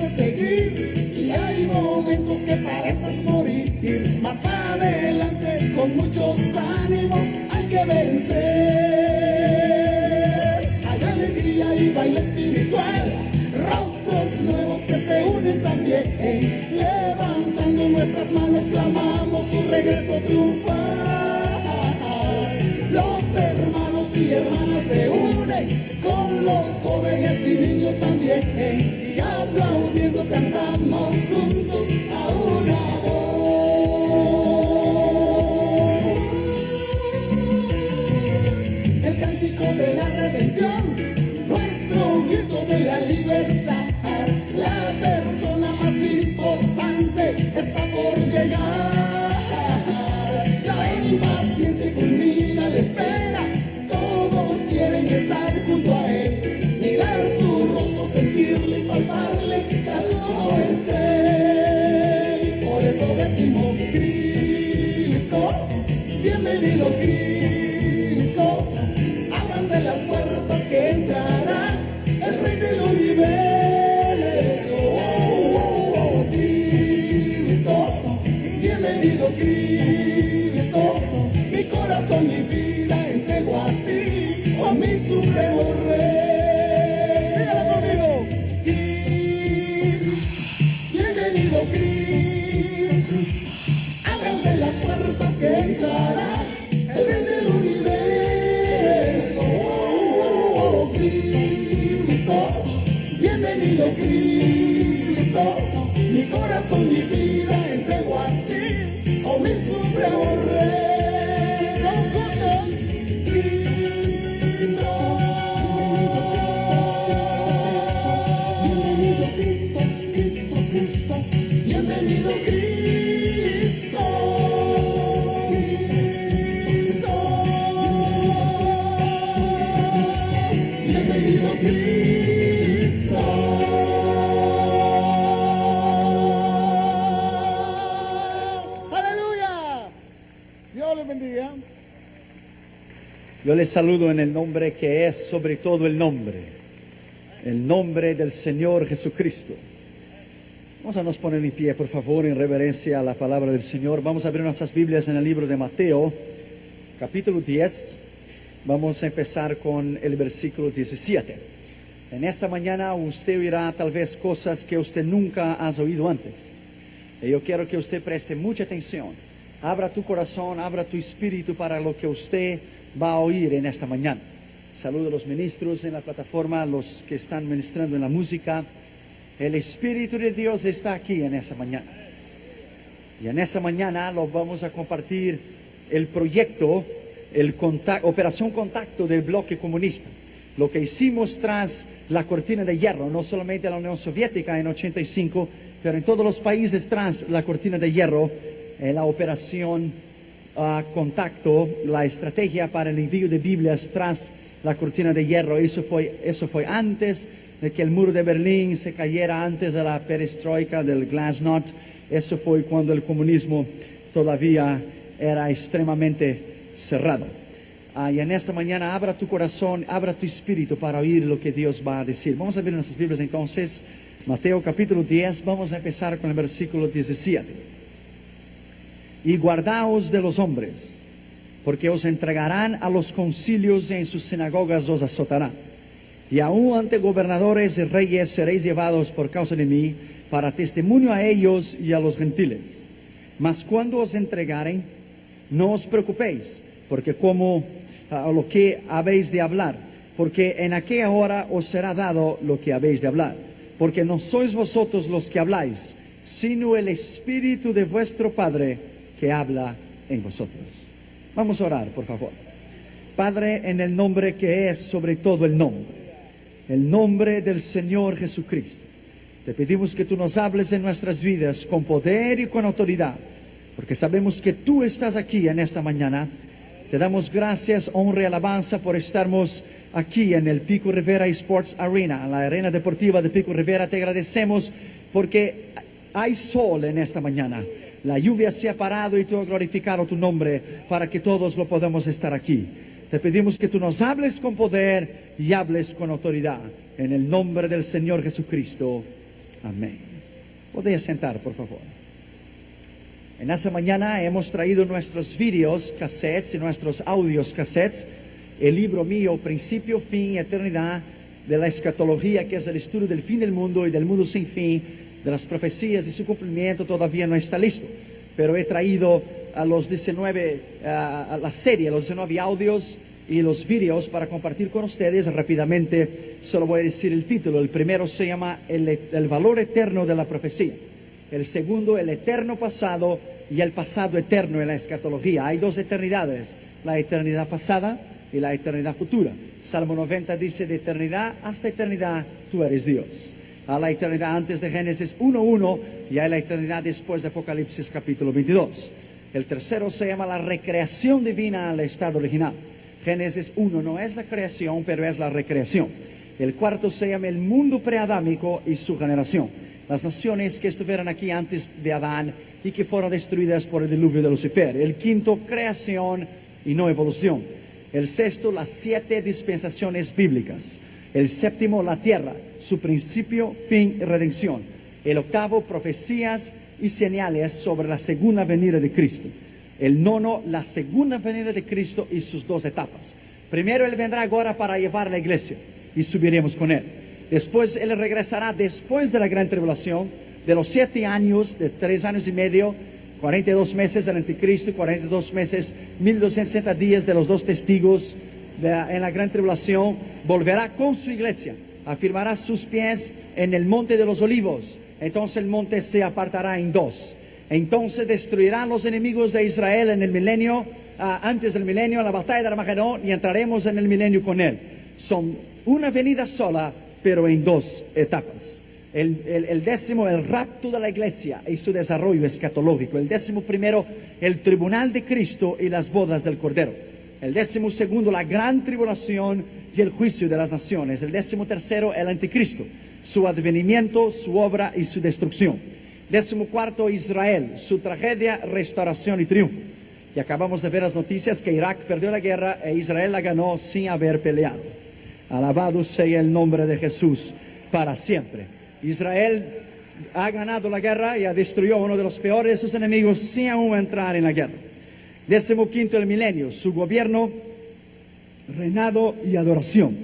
de seguir y hay momentos que pareces morir. Más adelante con muchos ánimos hay que vencer. Hay alegría y baile espiritual, rostros nuevos que se unen también. Levantando nuestras manos clamamos su regreso triunfal. Los hermanos y hermanas se unen con los jóvenes y niños también, y aplaudiendo cantamos juntos a una voz. El cántico de la redención, nuestro grito de la libertad. La persona más importante está por llegar. La impaciencia culmina la espera. Todos quieren estar junto a él, mirar su rostro, sentirle y palparle, tal como es él. Y por eso decimos Cristo, bienvenido Cristo. Ábranse las puertas que entrará el Rey del Universo. Bienvenido Cristo, mi corazón, mi vida entrego a ti, a mi supremo Rey. Dígalo conmigo. Bienvenido Cristo, ábranse las puertas que entrará el Rey del Universo. Cristo, bienvenido Cristo, mi corazón, mi vida entrego a ti, oh mi supremo Rey. Todos juntos. Cristo, bienvenido Cristo, Cristo, Cristo, bienvenido Cristo, Cristo, bienvenido Cristo. Bendiga. Yo les saludo en el nombre que es sobre todo el nombre del Señor Jesucristo. Vamos a nos poner en pie, por favor, en reverencia a la palabra del Señor. Vamos a abrir nuestras Biblias en el libro de Mateo, capítulo 10. Vamos a empezar con el versículo 17. En esta mañana usted oirá tal vez cosas que usted nunca ha oído antes. Y yo quiero que usted preste mucha atención. Abra tu corazón, abra tu espíritu para lo que usted va a oír en esta mañana. Saludo a los ministros en la plataforma, los que están ministrando en la música. El Espíritu de Dios está aquí en esta mañana. Y en esta mañana lo vamos a compartir el proyecto, Operación Contacto del bloque comunista. Lo que hicimos tras la cortina de hierro, no solamente en la Unión Soviética en 85, pero en todos los países tras la cortina de hierro. La operación Contacto, la estrategia para el envío de Biblias tras la cortina de hierro. Eso fue antes de que el muro de Berlín se cayera, antes de la perestroika del Glasnost. Eso fue cuando el comunismo todavía era extremadamente cerrado. Y en esta mañana abra tu corazón, abra tu espíritu para oír lo que Dios va a decir. Vamos a ver nuestras Biblias entonces, Mateo capítulo 10, vamos a empezar con el versículo 17. Y guardaos de los hombres, porque os entregarán a los concilios y en sus sinagogas os azotarán. Y aún ante gobernadores y reyes seréis llevados por causa de mí, para testimonio a ellos y a los gentiles. Mas cuando os entregaren, no os preocupéis, porque como lo que habéis de hablar, porque en aquella hora os será dado lo que habéis de hablar. Porque no sois vosotros los que habláis, sino el Espíritu de vuestro Padre que habla en vosotros. Vamos a orar, por favor. Padre, en el nombre que es sobre todo el nombre del Señor Jesucristo, te pedimos que tú nos hables en nuestras vidas con poder y con autoridad, porque sabemos que tú estás aquí en esta mañana. Te damos gracias, honra y alabanza por estarmos aquí en el Pico Rivera Sports Arena, la arena deportiva de Pico Rivera. Te agradecemos porque hay sol en esta mañana. La lluvia se ha parado y tú has glorificado tu nombre para que todos lo podamos estar aquí. Te pedimos que tú nos hables con poder y hables con autoridad. En el nombre del Señor Jesucristo. Amén. Podría sentar, por favor. En esta mañana hemos traído nuestros videos, cassettes y nuestros audios, cassettes. El libro mío, Principio, Fin y Eternidad, de la escatología, que es el estudio del fin del mundo y del mundo sin fin, de las profecías y su cumplimiento, todavía no está listo. Pero he traído a los 19, a la serie, los 19 audios y los videos para compartir con ustedes rápidamente. Solo voy a decir el título. El primero se llama el valor eterno de la profecía. El segundo, el eterno pasado y el pasado eterno en la escatología. Hay dos eternidades, la eternidad pasada y la eternidad futura. Salmo 90 dice, de eternidad hasta eternidad tú eres Dios. A la eternidad antes de Génesis 1:1 y a la eternidad después de Apocalipsis capítulo 22. El tercero se llama la recreación divina al estado original. Génesis 1 no es la creación, pero es la recreación. El cuarto se llama el mundo preadámico y su generación. Las naciones que estuvieron aquí antes de Adán y que fueron destruidas por el diluvio de Lucifer. El quinto, creación y no evolución. El sexto, las 7 dispensaciones bíblicas. El séptimo, la tierra, su principio, fin y redención. El octavo, profecías y señales sobre la segunda venida de Cristo. El nono, la segunda venida de Cristo y sus 2 etapas. Primero Él vendrá ahora para llevar a la iglesia y subiremos con Él. Después Él regresará después de la gran tribulación, de los 7 años, de 3 años y medio, 42 meses del anticristo, 42 meses, 1260 días de los 2 testigos en la gran tribulación. Volverá con su iglesia, afirmará sus pies en el monte de los olivos. Entonces el monte se apartará en 2. Entonces destruirá a los enemigos de Israel en el milenio, antes del milenio, en la batalla de Armagedón, y entraremos en el milenio con Él. Son una venida sola, pero en 2 etapas. El décimo, el rapto de la iglesia y su desarrollo escatológico. El 11º, el tribunal de Cristo y las bodas del Cordero. El 12º, la gran tribulación y el juicio de las naciones. El 13º, el anticristo, su advenimiento, su obra y su destrucción. 14º, Israel, su tragedia, restauración y triunfo. Y acabamos de ver las noticias que Irak perdió la guerra e Israel la ganó sin haber peleado. Alabado sea el nombre de Jesús para siempre. Israel ha ganado la guerra y ha destruido a uno de los peores de sus enemigos sin aún entrar en la guerra. 15º, el milenio, su gobierno, reinado y adoración.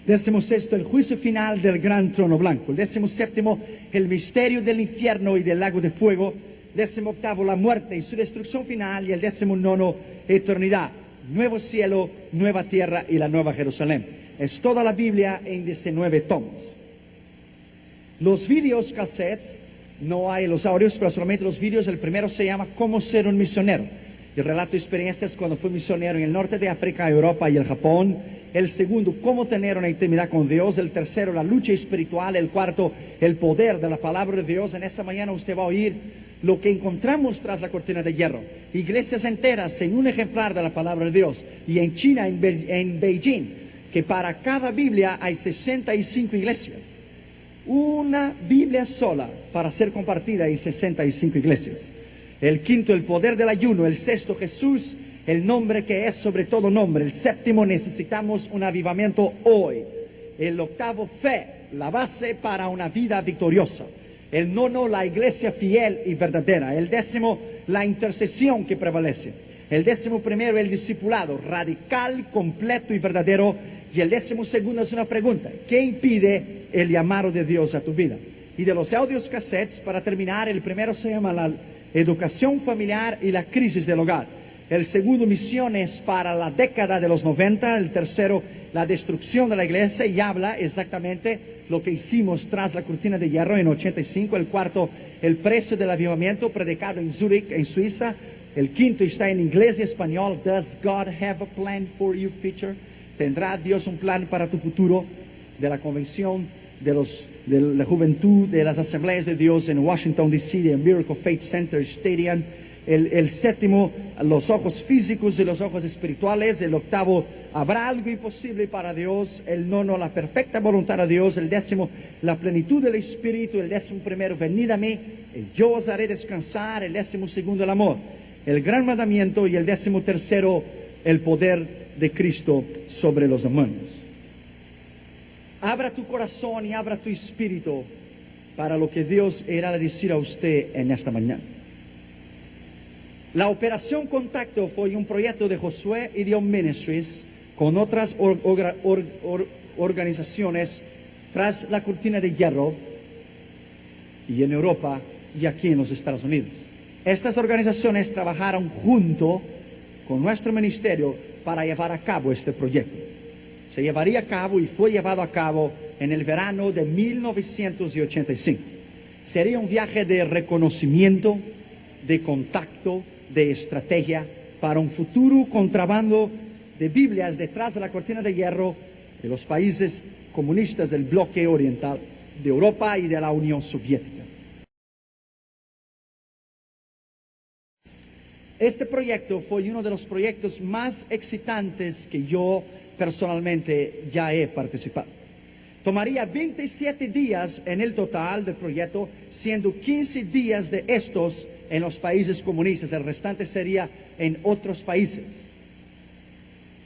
16º, el juicio final del gran trono blanco. El 17º, el misterio del infierno y del lago de fuego. 18º, la muerte y su destrucción final. Y el 19º, eternidad, nuevo cielo, nueva tierra y la nueva Jerusalén. Es toda la Biblia en 19 tomos. Los videos cassettes, no hay los audios, pero solamente los videos. El primero se llama Cómo ser un misionero. Yo relato experiencias cuando fui misionero en el norte de África, Europa y el Japón. El segundo, cómo tener una intimidad con Dios. El tercero, la lucha espiritual. El cuarto, el poder de la palabra de Dios. En esta mañana usted va a oír lo que encontramos tras la cortina de hierro. Iglesias enteras en un ejemplar de la palabra de Dios. Y en China, en Beijing, que para cada Biblia hay 65 iglesias. Una Biblia sola para ser compartida en 65 iglesias. El quinto, el poder del ayuno. El sexto, Jesús, el nombre que es sobre todo nombre. El séptimo, necesitamos un avivamiento hoy. El octavo, fe, la base para una vida victoriosa. El nono, la iglesia fiel y verdadera. El 10º, la intercesión que prevalece. El 11º, el discipulado radical, completo y verdadero. Y el 12º es una pregunta: ¿qué impide el llamado de Dios a tu vida? Y de los audios cassettes, para terminar, el primero se llama la educación familiar y la crisis del hogar. El segundo, misiones para la década de los 90. El tercero, la destrucción de la iglesia, y habla exactamente lo que hicimos tras la cortina de hierro en 85. El cuarto, el precio del avivamiento, predicado en Zurich, en Suiza. El quinto está en inglés y español. Does God have a plan for your future? ¿Tendrá Dios un plan para tu futuro? De la convención de la juventud de las asambleas de Dios en Washington D.C., de Miracle Faith Center Stadium. El séptimo, los ojos físicos y los ojos espirituales. El octavo, habrá algo imposible para Dios. El nono, la perfecta voluntad de Dios. El 10º, la plenitud del Espíritu. El 11º, venid a mí y yo os haré descansar. El 12º, el amor, el gran mandamiento. Y el 13º, el poder de Cristo sobre los demonios. Abra tu corazón y abra tu espíritu para lo que Dios irá a decir a usted en esta mañana. La Operación Contacto fue un proyecto de Josué Idiom Ministries con otras organizaciones tras la cortina de hierro y en Europa y aquí en los Estados Unidos. Estas organizaciones trabajaron junto con nuestro ministerio para llevar a cabo este proyecto. Se llevaría a cabo y fue llevado a cabo en el verano de 1985. Sería un viaje de reconocimiento, de contacto, de estrategia para un futuro contrabando de Biblias detrás de la cortina de hierro de los países comunistas del bloque oriental, de Europa y de la Unión Soviética. Este proyecto fue uno de los proyectos más excitantes que yo personalmente ya he participado. Tomaría 27 días en el total del proyecto, siendo 15 días de estos en los países comunistas, el restante sería en otros países.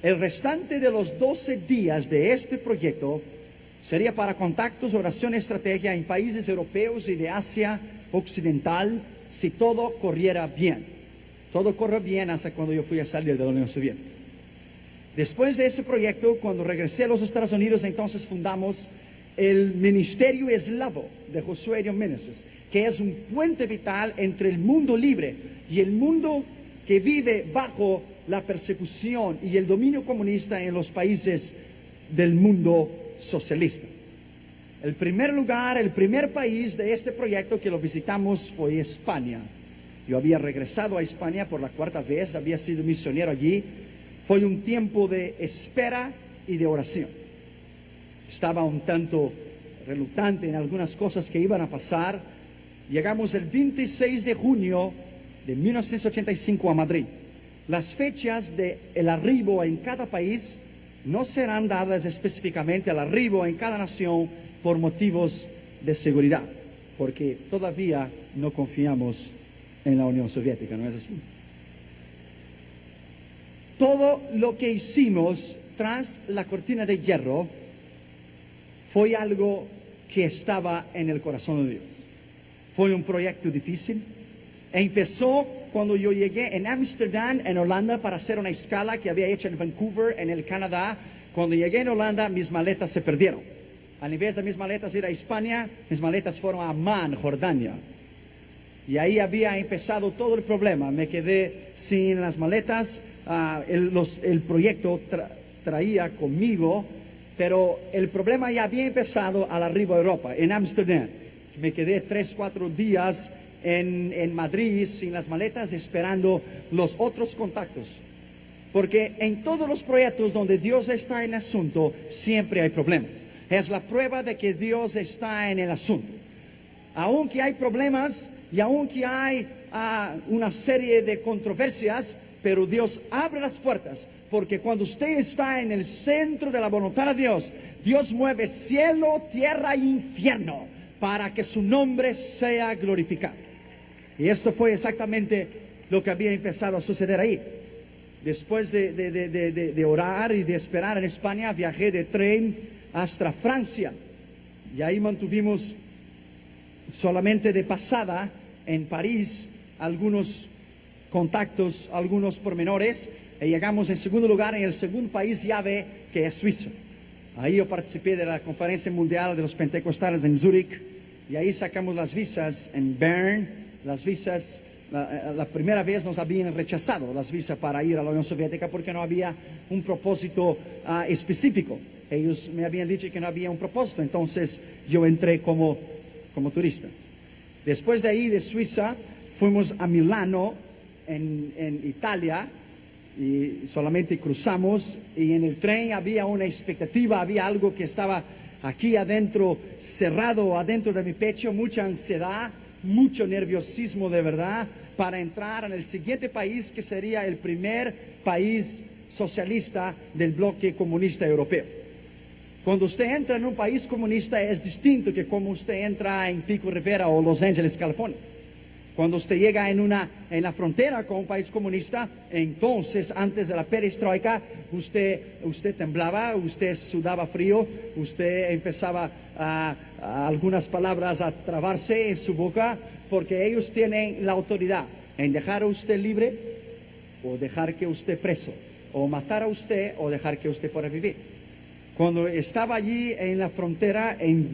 El restante de los 12 días de este proyecto sería para contactos, oración y estrategia en países europeos y de Asia Occidental, si todo corriera bien. Todo corrió bien hasta cuando yo fui a salir de la Unión Soviética. Después de ese proyecto, cuando regresé a los Estados Unidos, entonces fundamos el Ministerio Eslavo de Josué Idiom Ministries, que es un puente vital entre el mundo libre y el mundo que vive bajo la persecución y el dominio comunista en los países del mundo socialista. El primer lugar, el primer país de este proyecto que lo visitamos fue España. Yo había regresado a España por la cuarta vez, había sido misionero allí. Fue un tiempo de espera y de oración. Estaba un tanto reluctante en algunas cosas que iban a pasar. Llegamos el 26 de junio de 1985 a Madrid. Las fechas del arribo en cada país no serán dadas específicamente al arribo en cada nación por motivos de seguridad, porque todavía no confiamos en la Unión Soviética, ¿no es así? Todo lo que hicimos tras la cortina de hierro fue algo que estaba en el corazón de Dios. Fue un proyecto difícil. Empezó cuando yo llegué en Ámsterdam, en Holanda, para hacer una escala que había hecho en Vancouver, en el Canadá. Cuando llegué en Holanda, mis maletas se perdieron. Al invés de mis maletas ir a España, mis maletas fueron a Amman, Jordania. Y ahí había empezado todo el problema. Me quedé sin las maletas. El proyecto traía conmigo, pero el problema ya había empezado al arribo a Europa, en Ámsterdam. Me quedé 3-4 días en Madrid sin las maletas, esperando los otros contactos. Porque en todos los proyectos donde Dios está en el asunto, siempre hay problemas. Es la prueba de que Dios está en el asunto. Aunque hay problemas y aunque hay una serie de controversias, pero Dios abre las puertas, porque cuando usted está en el centro de la voluntad de Dios, Dios mueve cielo, tierra e infierno para que su nombre sea glorificado. Y esto fue exactamente lo que había empezado a suceder ahí. Después de orar y de esperar en España, viajé de tren hasta Francia. Y ahí mantuvimos solamente de pasada en París algunos contactos, algunos pormenores, y llegamos en segundo lugar en el segundo país llave, que es Suiza. Ahí yo participé de la conferencia mundial de los pentecostales en Zúrich, y ahí sacamos las visas en Bern. Las visas, la primera vez nos habían rechazado las visas para ir a la Unión Soviética porque no había un propósito específico. Ellos me habían dicho que no había un propósito, entonces yo entré como turista. Después de ahí, de Suiza, fuimos a Milano, en Italia, y solamente cruzamos, y en el tren había una expectativa, había algo que estaba aquí adentro, cerrado adentro de mi pecho, mucha ansiedad, mucho nerviosismo de verdad, para entrar en el siguiente país, que sería el primer país socialista del bloque comunista europeo. Cuando usted entra en un país comunista es distinto que como usted entra en Pico Rivera o Los Ángeles, California. Cuando usted llega en la frontera con un país comunista, entonces antes de la perestroika, usted temblaba, usted sudaba frío, usted empezaba a algunas palabras a trabarse en su boca, porque ellos tienen la autoridad en dejar a usted libre o dejar que usted preso, o matar a usted o dejar que usted pueda vivir. Cuando estaba allí en la frontera en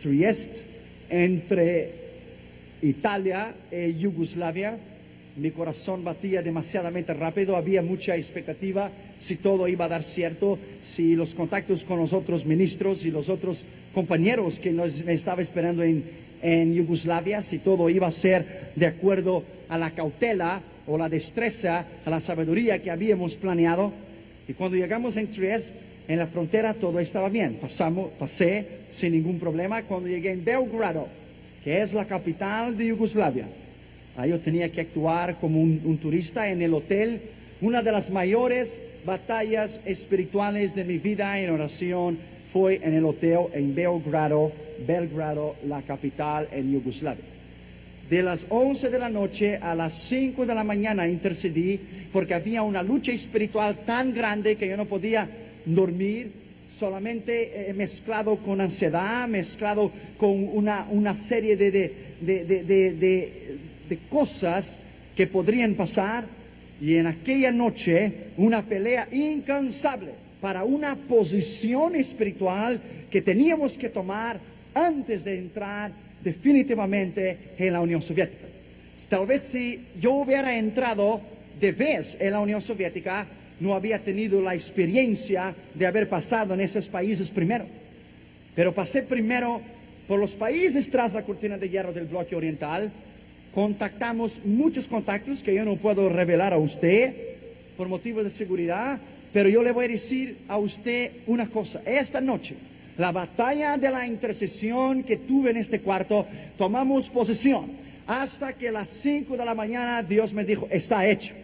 Trieste, entre Italia y Yugoslavia, mi corazón batía demasiadamente rápido, había mucha expectativa si todo iba a dar cierto, si los contactos con los otros ministros y los otros compañeros que me estaba esperando en Yugoslavia, si todo iba a ser de acuerdo a la cautela o la destreza, a la sabiduría que habíamos planeado. Y cuando llegamos en Trieste, en la frontera, todo estaba bien. Pasé sin ningún problema. Cuando llegué en Belgrado, que es la capital de Yugoslavia, ahí yo tenía que actuar como un turista en el hotel. Una de las mayores batallas espirituales de mi vida en oración fue en el hotel en Belgrado, la capital en Yugoslavia. De las 11 de la noche a las 5 de la mañana intercedí, porque había una lucha espiritual tan grande que yo no podía dormir, solamente mezclado con ansiedad, mezclado con una serie de cosas que podrían pasar. Y en aquella noche una pelea incansable para una posición espiritual que teníamos que tomar antes de entrar definitivamente en la Unión Soviética. Tal vez si yo hubiera entrado de vez en la Unión Soviética, no había tenido la experiencia de haber pasado en esos países primero. Pero pasé primero por los países tras la cortina de hierro del bloque oriental. Contactamos muchos contactos que yo no puedo revelar a usted por motivos de seguridad, pero yo le voy a decir a usted una cosa. Esta noche, la batalla de la intercesión que tuve en este cuarto, tomamos posesión. Hasta que a las 5 de la mañana Dios me dijo, está hecho.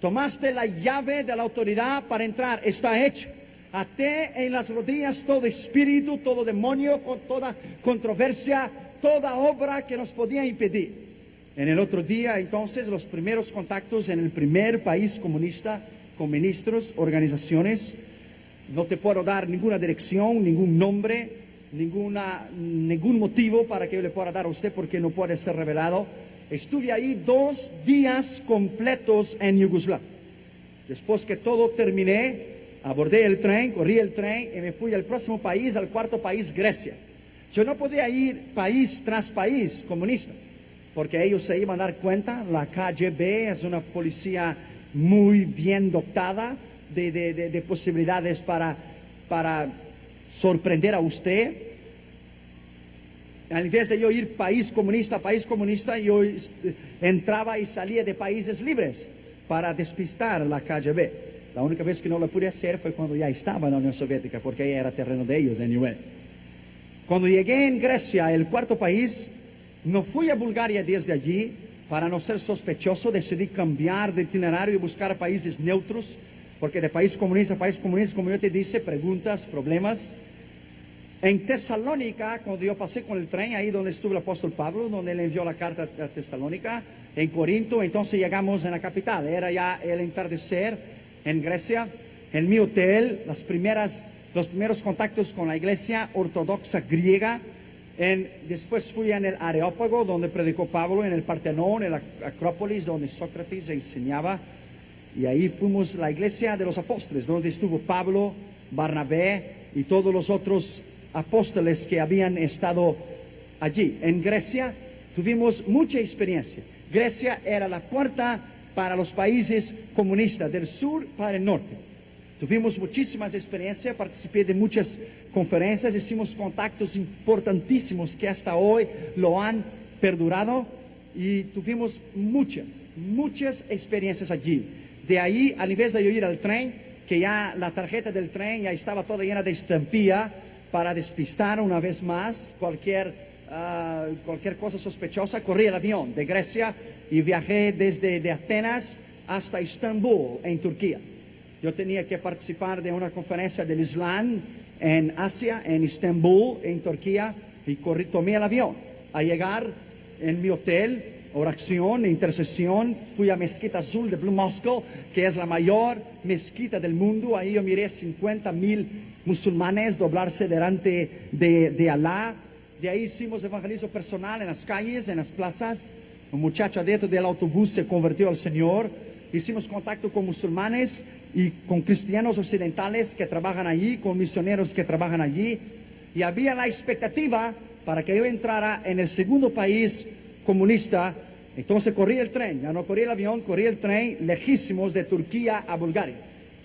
Tomaste la llave de la autoridad para entrar, está hecho. Até en las rodillas todo espíritu, todo demonio, con toda controversia, toda obra que nos podía impedir. En el otro día, entonces, los primeros contactos en el primer país comunista, con ministros, organizaciones. No te puedo dar ninguna dirección, ningún nombre, ningún motivo para que yo le pueda dar a usted, porque no puede ser revelado. Estuve ahí 2 días completos en Yugoslavia. Después que todo terminé, abordé el tren, corrí el tren y me fui al próximo país, al cuarto país, Grecia. Yo no podía ir país tras país comunista, porque ellos se iban a dar cuenta. La KGB es una policía muy bien dotada de posibilidades para sorprender a usted. En vez de yo ir país comunista, yo entraba y salía de países libres para despistar la KGB. La única vez que no lo pude hacer fue cuando ya estaba en la Unión Soviética, porque ahí era terreno de ellos, anyway. Cuando llegué en Grecia, el cuarto país, no fui a Bulgaria desde allí. Para no ser sospechoso, decidí cambiar de itinerario y buscar países neutros, porque de país comunista, como yo te dije, preguntas, problemas. En Tesalónica, cuando yo pasé con el tren, ahí donde estuvo el apóstol Pablo, donde le envió la carta a Tesalónica, en Corinto, entonces llegamos en la capital. Era ya el entardecer en Grecia. En mi hotel, los primeros contactos con la iglesia ortodoxa griega. Después fui en el Areópago, donde predicó Pablo, en el Partenón, en la Acrópolis, donde Sócrates enseñaba. Y ahí fuimos la iglesia de los apóstoles, donde estuvo Pablo, Barnabé y todos los otros apóstoles que habían estado allí. En Grecia tuvimos mucha experiencia. Grecia era la puerta para los países comunistas, del sur para el norte. Tuvimos muchísimas experiencias, participé de muchas conferencias, hicimos contactos importantísimos que hasta hoy lo han perdurado, y tuvimos muchas experiencias allí. De ahí, al invés de yo ir al tren, que ya la tarjeta del tren ya estaba toda llena de estampilla para despistar una vez más cualquier cosa sospechosa, corrí el avión de Grecia y viajé desde Atenas hasta Estambul, en Turquía. Yo tenía que participar de una conferencia del Islam en Asia, en Estambul, en Turquía, y tomé el avión. Al llegar en mi hotel, oración e intercesión. Fui a Mezquita Azul de Blue Moscow, que es la mayor mezquita del mundo. Ahí yo miré 50,000 musulmanes doblarse delante de Alá. De ahí hicimos evangelismo personal en las calles, en las plazas. Un muchacho dentro del autobús se convirtió al Señor. Hicimos contacto con musulmanes y con cristianos occidentales que trabajan allí, con misioneros que trabajan allí. Y había la expectativa para que yo entrara en el segundo país comunista. Entonces corrí el tren, ya no corrí el avión, corrí el tren lejísimos de Turquía a Bulgaria.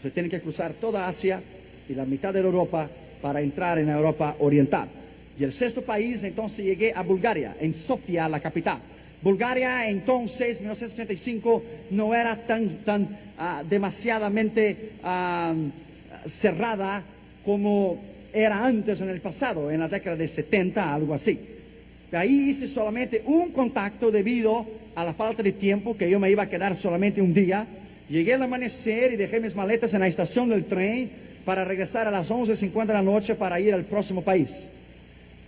Se tiene que cruzar toda Asia y la mitad de Europa para entrar en Europa Oriental. Y el sexto país, entonces llegué a Bulgaria, en Sofía, la capital. Bulgaria entonces, 1985, no era tan demasiadamente cerrada como era antes en el pasado, en la década de 70, algo así. De ahí hice solamente un contacto debido a la falta de tiempo, que yo me iba a quedar solamente un día. Llegué al amanecer y dejé mis maletas en la estación del tren para regresar a las 11:50 de la noche para ir al próximo país.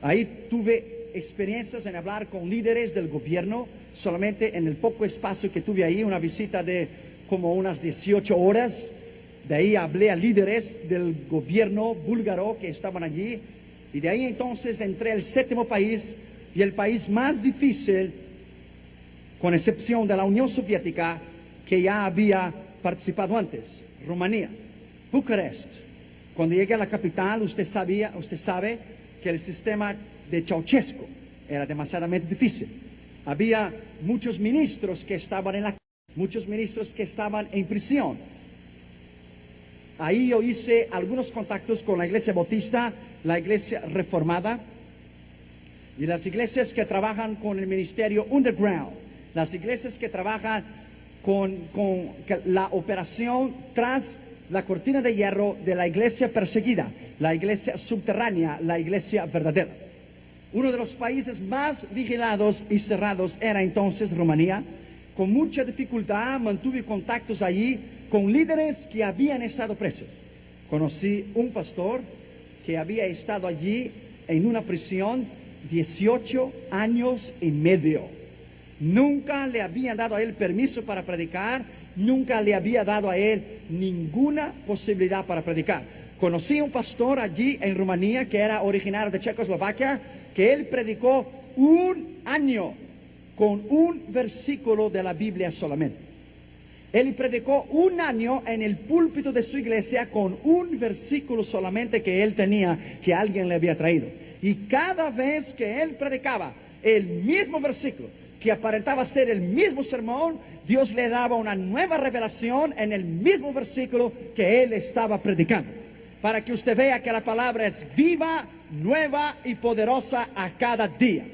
Ahí tuve experiencias en hablar con líderes del gobierno, solamente en el poco espacio que tuve ahí, una visita de como unas 18 horas. De ahí hablé a líderes del gobierno búlgaro que estaban allí, y de ahí entonces entré al séptimo país, y el país más difícil, con excepción de la Unión Soviética, que ya había participado antes, Rumanía, Bucarest. Cuando llegué a la capital, usted sabe que el sistema de Ceausescu era demasiadamente difícil. Había muchos ministros que estaban muchos ministros que estaban en prisión. Ahí yo hice algunos contactos con la iglesia bautista, la iglesia reformada y las iglesias que trabajan con el ministerio underground, las iglesias que trabajan con la operación tras la cortina de hierro de la iglesia perseguida, la iglesia subterránea, la iglesia verdadera. Uno de los países más vigilados y cerrados era entonces Rumanía. Con mucha dificultad mantuve contactos allí con líderes que habían estado presos. Conocí un pastor que había estado allí en una prisión 18 años y medio. Nunca le habían dado a él permiso para predicar, nunca le había dado a él ninguna posibilidad para predicar. Conocí un pastor allí en Rumanía que era originario de Checoslovaquia, que él predicó un año con un versículo de la Biblia solamente. Él predicó un año en el púlpito de su iglesia con un versículo solamente que él tenía, que alguien le había traído. Y cada vez que él predicaba el mismo versículo, que aparentaba ser el mismo sermón, Dios le daba una nueva revelación en el mismo versículo que él estaba predicando. Para que usted vea que la palabra es viva, nueva y poderosa a cada día.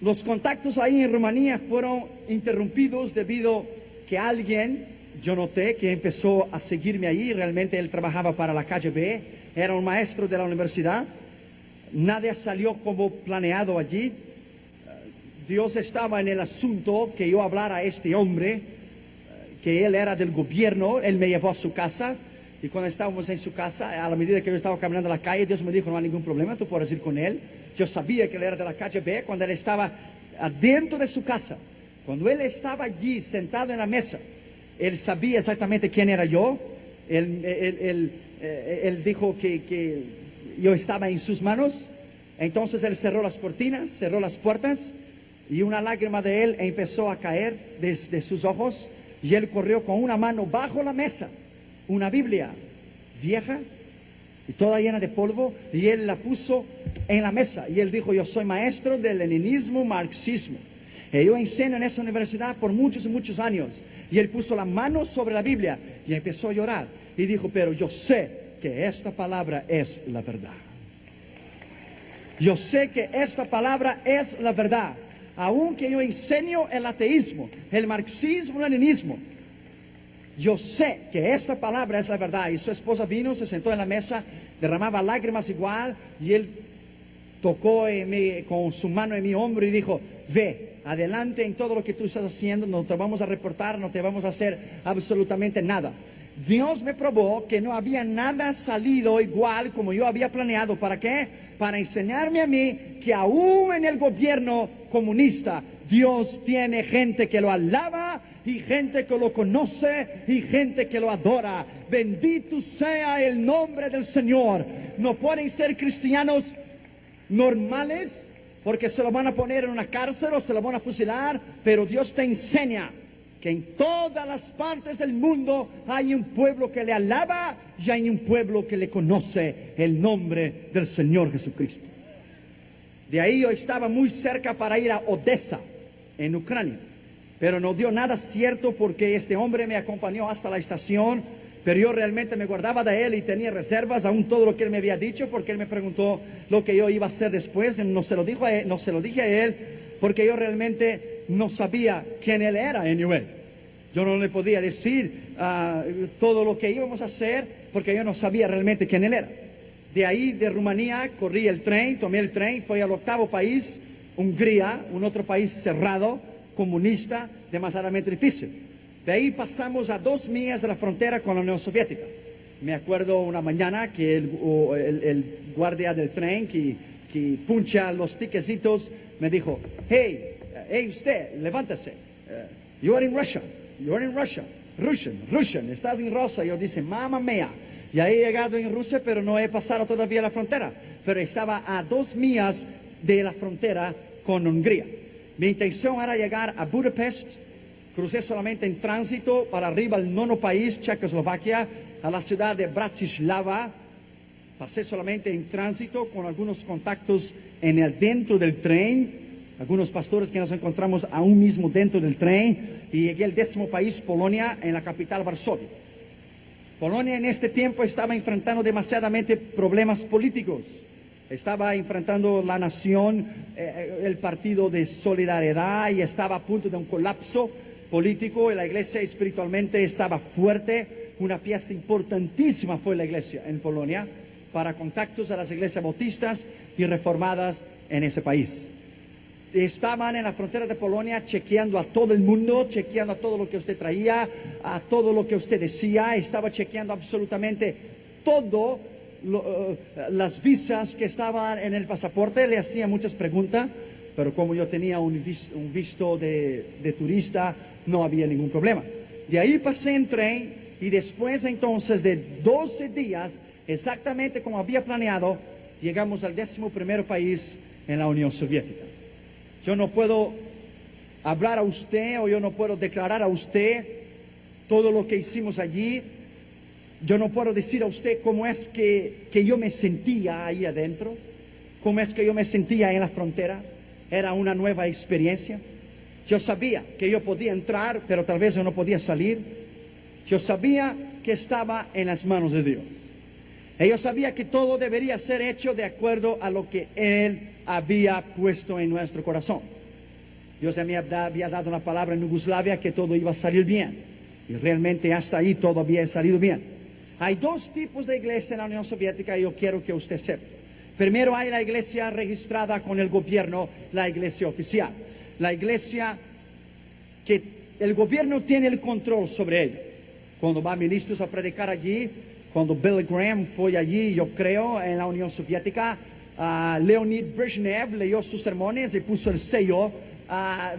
Los contactos ahí en Rumanía fueron interrumpidos debido que alguien, yo noté, que empezó a seguirme allí. Realmente él trabajaba para la KGB, era un maestro de la universidad. Nada salió como planeado allí. Dios estaba en el asunto que yo hablara a este hombre, que él era del gobierno. Él me llevó a su casa, y cuando estábamos en su casa, a la medida que yo estaba caminando a la calle, Dios me dijo: no hay ningún problema, tú puedes ir con él. Yo sabía que él era de la KGB cuando él estaba adentro de su casa. Cuando él estaba allí sentado en la mesa, él sabía exactamente quién era yo. Él dijo que yo estaba en sus manos. Entonces él cerró las cortinas, cerró las puertas, y una lágrima de él empezó a caer desde sus ojos, y él corrió con una mano bajo la mesa, una Biblia vieja y toda llena de polvo, y él la puso en la mesa, y él dijo: yo soy maestro de leninismo, marxismo, y yo enseño en esa universidad por muchos y muchos años. Y él puso la mano sobre la Biblia y empezó a llorar, y dijo: pero yo sé que esta palabra es la verdad. Yo sé que esta palabra es la verdad. Aunque yo enseño el ateísmo, el marxismo, el leninismo, yo sé que esta palabra es la verdad. Y su esposa vino, se sentó en la mesa, derramaba lágrimas igual, y él tocó con su mano en mi hombro y dijo: ve, adelante en todo lo que tú estás haciendo, no te vamos a reportar, no te vamos a hacer absolutamente nada. Dios me probó que no había nada salido igual como yo había planeado. ¿Para qué? para enseñarme a mí que aún en el gobierno comunista Dios tiene gente que lo alaba y gente que lo conoce y gente que lo adora. Bendito sea el nombre del Señor. No pueden ser cristianos normales porque se lo van a poner en una cárcel o se lo van a fusilar, pero Dios te enseña que en todas las partes del mundo hay un pueblo que le alaba y hay un pueblo que le conoce el nombre del Señor Jesucristo. De ahí yo estaba muy cerca para ir a Odessa, en Ucrania, pero no dio nada cierto porque este hombre me acompañó hasta la estación, pero yo realmente me guardaba de él y tenía reservas aún todo lo que él me había dicho, porque él me preguntó lo que yo iba a hacer después. No se lo dije a él porque yo realmente no sabía quién él era anyway. Yo no le podía decir todo lo que íbamos a hacer porque yo no sabía realmente quién él era. De ahí, de Rumanía, corrí el tren, tomé el tren, fui al octavo país, Hungría, un otro país cerrado, comunista, demasiadamente difícil. De ahí pasamos a 2 millas de la frontera con la Unión Soviética. Me acuerdo una mañana que el guardia del tren que puncha los tiquecitos me dijo, hey usted, levántese, you are in Russia, Russian, estás en Rusia. Yo dije, mamma mía, ya he llegado en Rusia, pero no he pasado todavía la frontera, pero estaba a 2 millas de la frontera con Hungría. Mi intención era llegar a Budapest. Crucé solamente en tránsito para arriba al 9º país, Checoslovaquia, a la ciudad de Bratislava. Pasé solamente en tránsito con algunos contactos dentro del tren, algunos pastores que nos encontramos aún mismo dentro del tren, y llegué al 10º país, Polonia, en la capital Varsovia. Polonia en este tiempo estaba enfrentando demasiadamente problemas políticos. Estaba enfrentando la nación, el partido de Solidaridad, y estaba a punto de un colapso político, y la iglesia espiritualmente estaba fuerte. Una pieza importantísima fue la iglesia en Polonia para contactos a las iglesias bautistas y reformadas en ese país. Estaban en la frontera de Polonia chequeando a todo el mundo, chequeando a todo lo que usted traía, a todo lo que usted decía. Estaba chequeando absolutamente todo, las visas que estaban en el pasaporte. Le hacía muchas preguntas, pero como yo tenía un visto de turista, no había ningún problema. De ahí pasé en tren, y después entonces de 12 días, exactamente como había planeado, llegamos al 11º país en la Unión Soviética. Yo no puedo hablar a usted, o yo no puedo declarar a usted todo lo que hicimos allí. Yo no puedo decir a usted cómo es que yo me sentía ahí adentro, cómo es que yo me sentía en la frontera. Era una nueva experiencia. Yo sabía que yo podía entrar, pero tal vez yo no podía salir. Yo sabía que estaba en las manos de Dios. Y yo sabía que todo debería ser hecho de acuerdo a lo que Él había puesto en nuestro corazón. Dios me había dado una palabra en Yugoslavia que todo iba a salir bien. Y realmente hasta ahí todo había salido bien. Hay 2 tipos de iglesia en la Unión Soviética, y yo quiero que usted sepa. Primero hay la iglesia registrada con el gobierno, la iglesia oficial. La iglesia que el gobierno tiene el control sobre ella. Cuando van ministros a predicar allí, cuando Billy Graham fue allí, yo creo, en la Unión Soviética, Leonid Brezhnev leyó sus sermones y puso el sello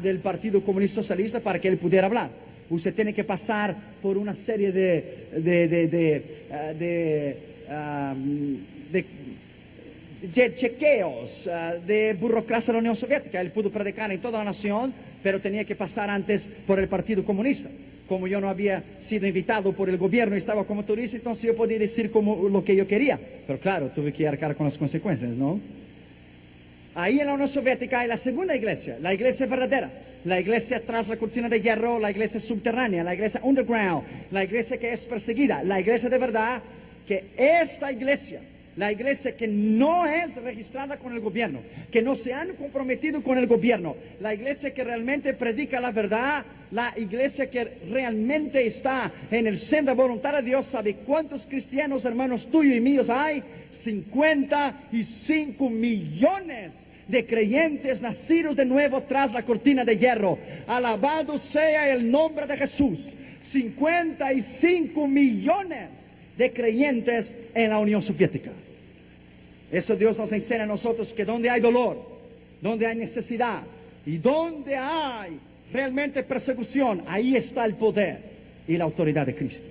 del Partido Comunista Socialista para que él pudiera hablar. Usted tiene que pasar por una serie de chequeos, de burocracia de la Unión Soviética. Él pudo predicar en toda la nación, pero tenía que pasar antes por el Partido Comunista. Como yo no había sido invitado por el gobierno y estaba como turista, entonces yo podía decir lo que yo quería. Pero claro, tuve que arcar con las consecuencias, ¿no? Ahí en la Unión Soviética hay la segunda iglesia, la iglesia verdadera. La iglesia tras la cortina de hierro, la iglesia subterránea, la iglesia underground, la iglesia que es perseguida, la iglesia de verdad, que esta iglesia, la iglesia que no es registrada con el gobierno, que no se han comprometido con el gobierno, la iglesia que realmente predica la verdad, la iglesia que realmente está en el seno de voluntad de Dios. ¿Sabe cuántos cristianos, hermanos tuyos y míos, hay? 55 millones de creyentes nacidos de nuevo tras la cortina de hierro. Alabado sea el nombre de Jesús. 55 millones de creyentes en la Unión Soviética. Eso Dios nos enseña a nosotros que donde hay dolor, donde hay necesidad y donde hay realmente persecución, ahí está el poder y la autoridad de Cristo.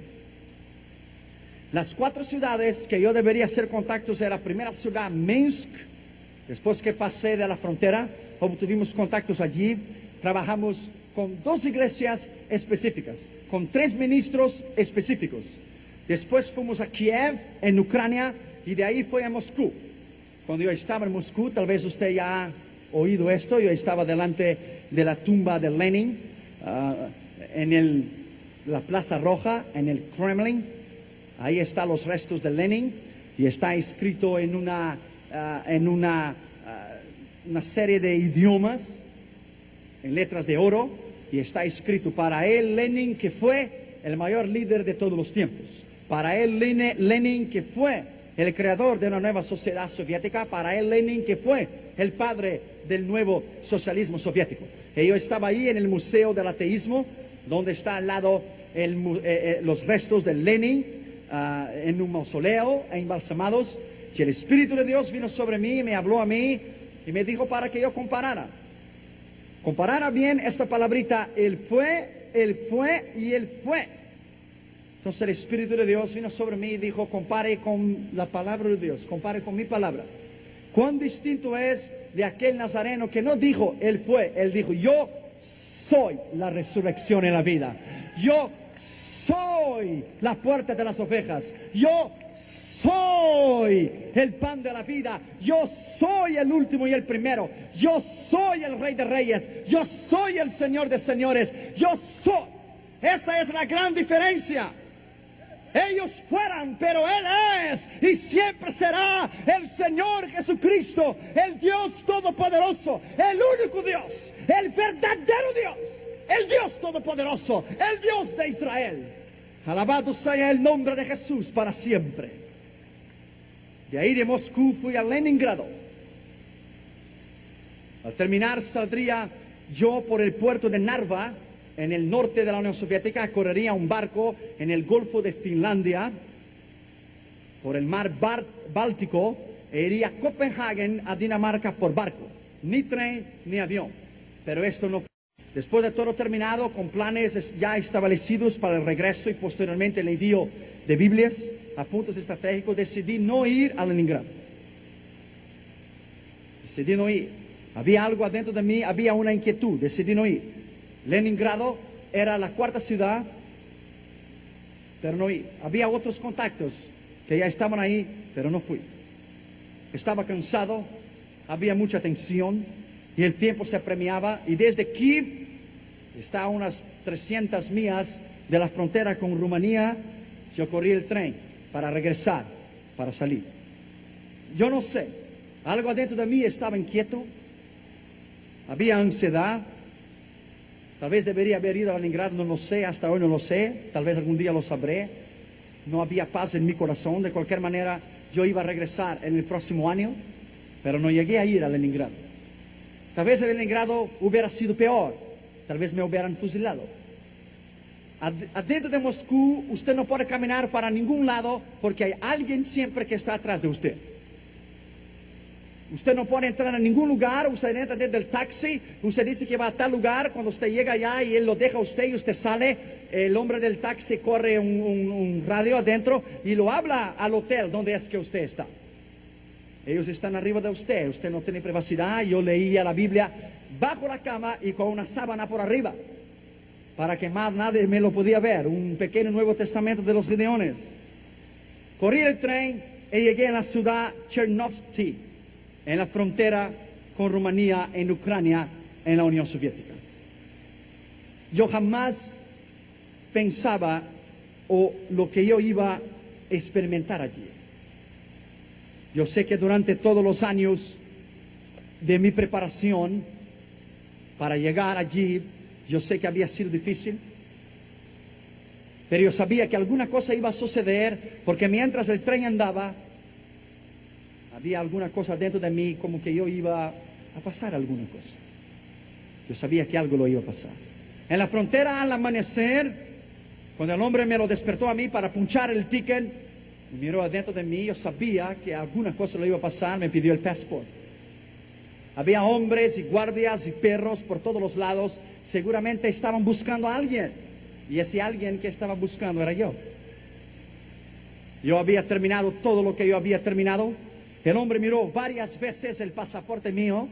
Las 4 ciudades que yo debería hacer contactos era la primera ciudad, Minsk. Después que pasé de la frontera, obtuvimos contactos allí. Trabajamos con 2 iglesias específicas, con 3 ministros específicos. Después fuimos a Kiev, en Ucrania, y de ahí fui a Moscú. Cuando yo estaba en Moscú, tal vez usted ya ha oído esto, yo estaba delante de la tumba de Lenin, en la Plaza Roja, en el Kremlin. Ahí están los restos de Lenin y está escrito en una serie de idiomas, en letras de oro, y está escrito: para él Lenin, que fue el mayor líder de todos los tiempos. Para él Lenin, que fue el creador de una nueva sociedad soviética. Para él Lenin, que fue el padre del nuevo socialismo soviético. Y yo estaba ahí en el Museo del Ateísmo, donde está al lado los restos de Lenin, en un mausoleo, embalsamados. Y el Espíritu de Dios vino sobre mí y me habló a mí y me dijo para que yo comparara bien esta palabrita: Él fue y Él fue. Entonces el Espíritu de Dios vino sobre mí y dijo: compare con la palabra de Dios, compare con mi palabra. Cuán distinto es de aquel nazareno que no dijo Él fue, él dijo: yo soy la resurrección y la vida. Yo soy la puerta de las ovejas. Yo soy el pan de la vida. Yo soy el último y el primero. Yo soy el Rey de Reyes. Yo soy el Señor de Señores. Yo soy. Esa es la gran diferencia. Ellos fueran, pero Él es y siempre será el Señor Jesucristo, el Dios Todopoderoso, el único Dios, el verdadero Dios, el Dios Todopoderoso, el Dios de Israel. Alabado sea el nombre de Jesús para siempre. De ahí de Moscú fui a Leningrado. Al terminar saldría yo por el puerto de Narva, en el norte de la Unión Soviética. Correría un barco en el Golfo de Finlandia, por el mar Báltico, e iría a Copenhague, a Dinamarca, por barco. Ni tren ni avión. Pero esto no fue. Después de todo terminado, con planes ya establecidos para el regreso y posteriormente el envío de Biblias a puntos estratégicos, decidí no ir a Leningrado. Decidí no ir. Había algo adentro de mí, había una inquietud, decidí no ir. Leningrado era la 4ª ciudad, pero no ir. Había otros contactos que ya estaban ahí, pero no fui. Estaba cansado, había mucha tensión y el tiempo se apremiaba. Y desde Kiev, está a unas 300 millas de la frontera con Rumanía, yo corrí el tren para regresar, para salir. Yo no sé, algo adentro de mí estaba inquieto, había ansiedad. Tal vez debería haber ido a Leningrado, no lo sé, hasta hoy no lo sé, tal vez algún día lo sabré. No había paz en mi corazón. De cualquier manera, yo iba a regresar en el próximo año, pero no llegué a ir a Leningrado. Tal vez el Leningrado hubiera sido peor, tal vez me hubieran fusilado. Adentro de Moscú usted no puede caminar para ningún lado porque hay alguien siempre que está atrás de usted. Usted no puede entrar a ningún lugar. Usted entra desde el taxi, usted dice que va a tal lugar, cuando usted llega allá y él lo deja a usted y usted sale, el hombre del taxi corre un radio adentro y lo habla al hotel donde es que usted está. Ellos están arriba de usted, usted no tiene privacidad. Yo leía la Biblia bajo la cama y con una sábana por arriba, para que más nadie me lo podía ver, un pequeño Nuevo Testamento de los Gideones. Corrí el tren y llegué a la ciudad Chernovsky, en la frontera con Rumanía, en Ucrania, en la Unión Soviética. Yo jamás pensaba lo que yo iba a experimentar allí. Yo sé que durante todos los años de mi preparación para llegar allí, yo sé que había sido difícil, pero yo sabía que alguna cosa iba a suceder, porque mientras el tren andaba, había alguna cosa dentro de mí, como que yo iba a pasar alguna cosa. Yo sabía que algo lo iba a pasar. En la frontera, al amanecer, cuando el hombre me lo despertó a mí para punchar el ticket, Miró adentro de mí, yo sabía que alguna cosa le iba a pasar, me pidió el pasaporte. Había hombres y guardias y perros por todos los lados, seguramente estaban buscando a alguien, y ese alguien que estaba buscando era yo. Yo había terminado todo lo que yo había terminado. El hombre miró varias veces el pasaporte mío,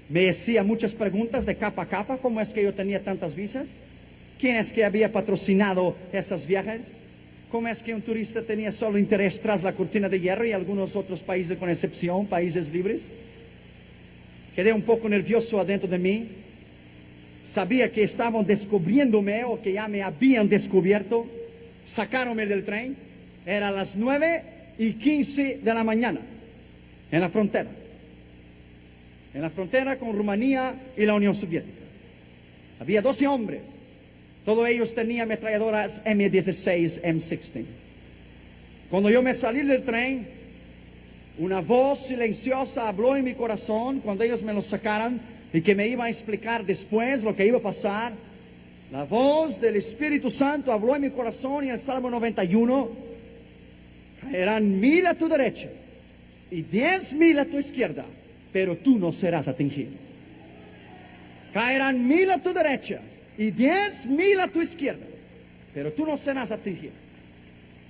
me hacía muchas preguntas de capa a capa, ¿cómo es que yo tenía tantas visas? ¿Quién es que había patrocinado esos viajes? ¿Cómo es que un turista tenía solo interés tras la cortina de hierro y algunos otros países con excepción, países libres? Quedé un poco nervioso adentro de mí. Sabía que estaban descubriéndome o que ya me habían descubierto. Sacaronme del tren. Era las 9:15 de la mañana en la frontera. En la frontera con Rumanía y la Unión Soviética. Había 12 hombres. Todos ellos tenían ametralladoras M16, M16. Cuando yo me salí del tren, una voz silenciosa habló en mi corazón cuando ellos me lo sacaran y que me iba a explicar después lo que iba a pasar. La voz del Espíritu Santo habló en mi corazón y el Salmo 91, caerán 1000 a tu derecha y 10.000 a tu izquierda, pero tú no serás atingido. Caerán 1000 a tu derecha y 10.000 a tu izquierda, pero tú no serás atingido.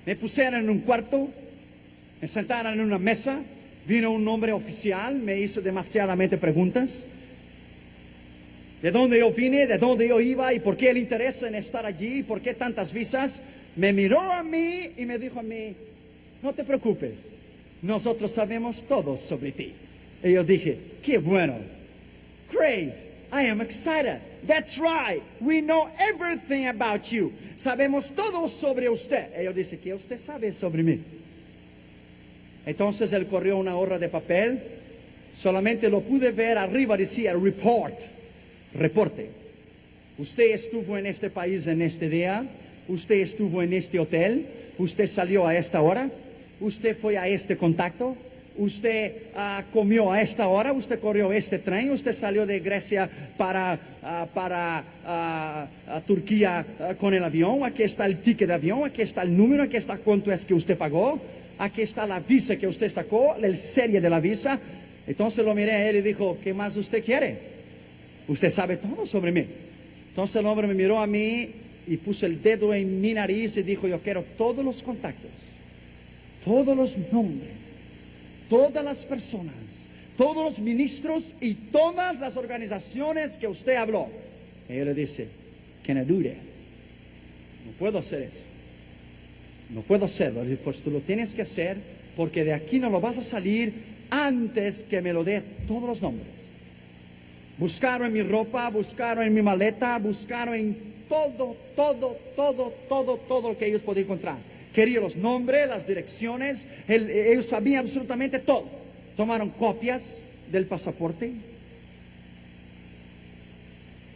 Me pusieron en un cuarto, me sentaron en una mesa, vino un hombre oficial, me hizo demasiadamente preguntas. De dónde yo vine, de dónde yo iba y por qué el interés en estar allí, por qué tantas visas. Me miró a mí y me dijo a mí, no te preocupes, nosotros sabemos todo sobre ti. Y yo dije, qué bueno, great, I am excited. That's right, we know everything about you. Sabemos todo sobre usted. Y yo dije, ¿qué usted sabe sobre mí? Entonces él corrió una hoja de papel, solamente lo pude ver arriba, decía report, reporte. Usted estuvo en este país en este día, usted estuvo en este hotel, usted salió a esta hora, usted fue a este contacto, usted comió a esta hora, usted corrió este tren, usted salió de Grecia para Turquía con el avión, aquí está el ticket de avión, aquí está el número, aquí está cuánto es que usted pagó, aquí está la visa que usted sacó, la serie de la visa. Entonces lo miré a él y dijo, ¿qué más usted quiere? Usted sabe todo sobre mí. Entonces el hombre me miró a mí y puso el dedo en mi nariz y dijo, yo quiero todos los contactos, todos los nombres, todas las personas, todos los ministros y todas las organizaciones que usted habló. Y yo le dice, can I do that? No puedo hacer eso. No puedo hacerlo. Pues tú lo tienes que hacer porque de aquí no lo vas a salir antes que me lo dé todos los nombres. Buscaron en mi ropa, buscaron en mi maleta, buscaron en todo lo que ellos podían encontrar. Querían los nombres, las direcciones, ellos sabían absolutamente todo. Tomaron copias del pasaporte.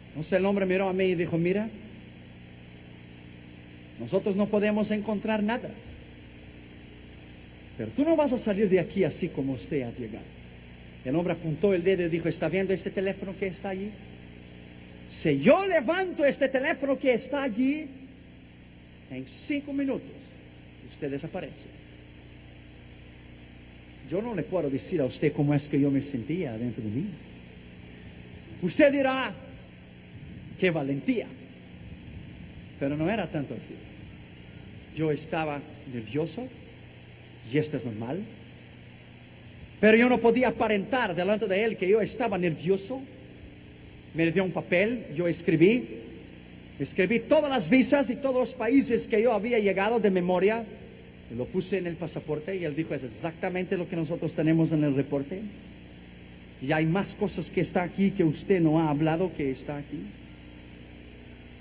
Entonces el hombre miró a mí y dijo, mira, nosotros no podemos encontrar nada, pero tú no vas a salir de aquí así como usted ha llegado. El hombre apuntó el dedo y dijo, ¿está viendo este teléfono que está allí? Si yo levanto este teléfono que está allí, en 5 minutos usted desaparece. Yo no le puedo decir a usted cómo es que yo me sentía dentro de mí. Usted dirá, qué valentía, pero no era tanto así. Yo estaba nervioso, y esto es normal, pero yo no podía aparentar delante de él que yo estaba nervioso. Me dio un papel, yo escribí todas las visas y todos los países que yo había llegado de memoria, y lo puse en el pasaporte y él dijo, es exactamente lo que nosotros tenemos en el reporte, y hay más cosas que está aquí que usted no ha hablado que está aquí.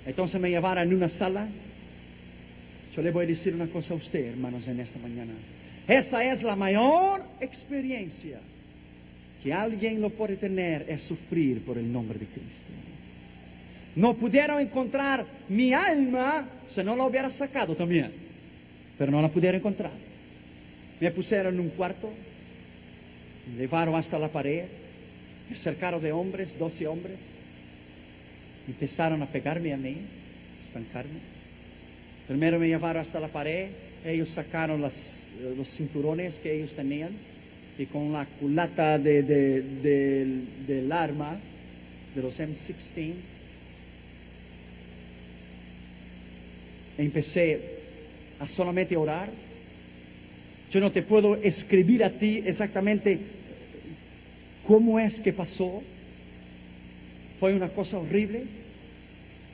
Entonces me llevaron en una sala. Yo le voy a decir una cosa a usted, hermanos, en esta mañana. Esa es la mayor experiencia que alguien lo puede tener, es sufrir por el nombre de Cristo. No pudieron encontrar mi alma si no la hubiera sacado también, pero no la pudieron encontrar. Me pusieron en un cuarto, me llevaron hasta la pared, me cercaron de hombres, 12 hombres, empezaron a pegarme a mí, a espancarme. Primero me llevaron hasta la pared, ellos sacaron los cinturones que ellos tenían y con la culata del arma de los M16 empecé a solamente orar. Yo no te puedo escribir a ti exactamente cómo es que pasó. Fue una cosa horrible,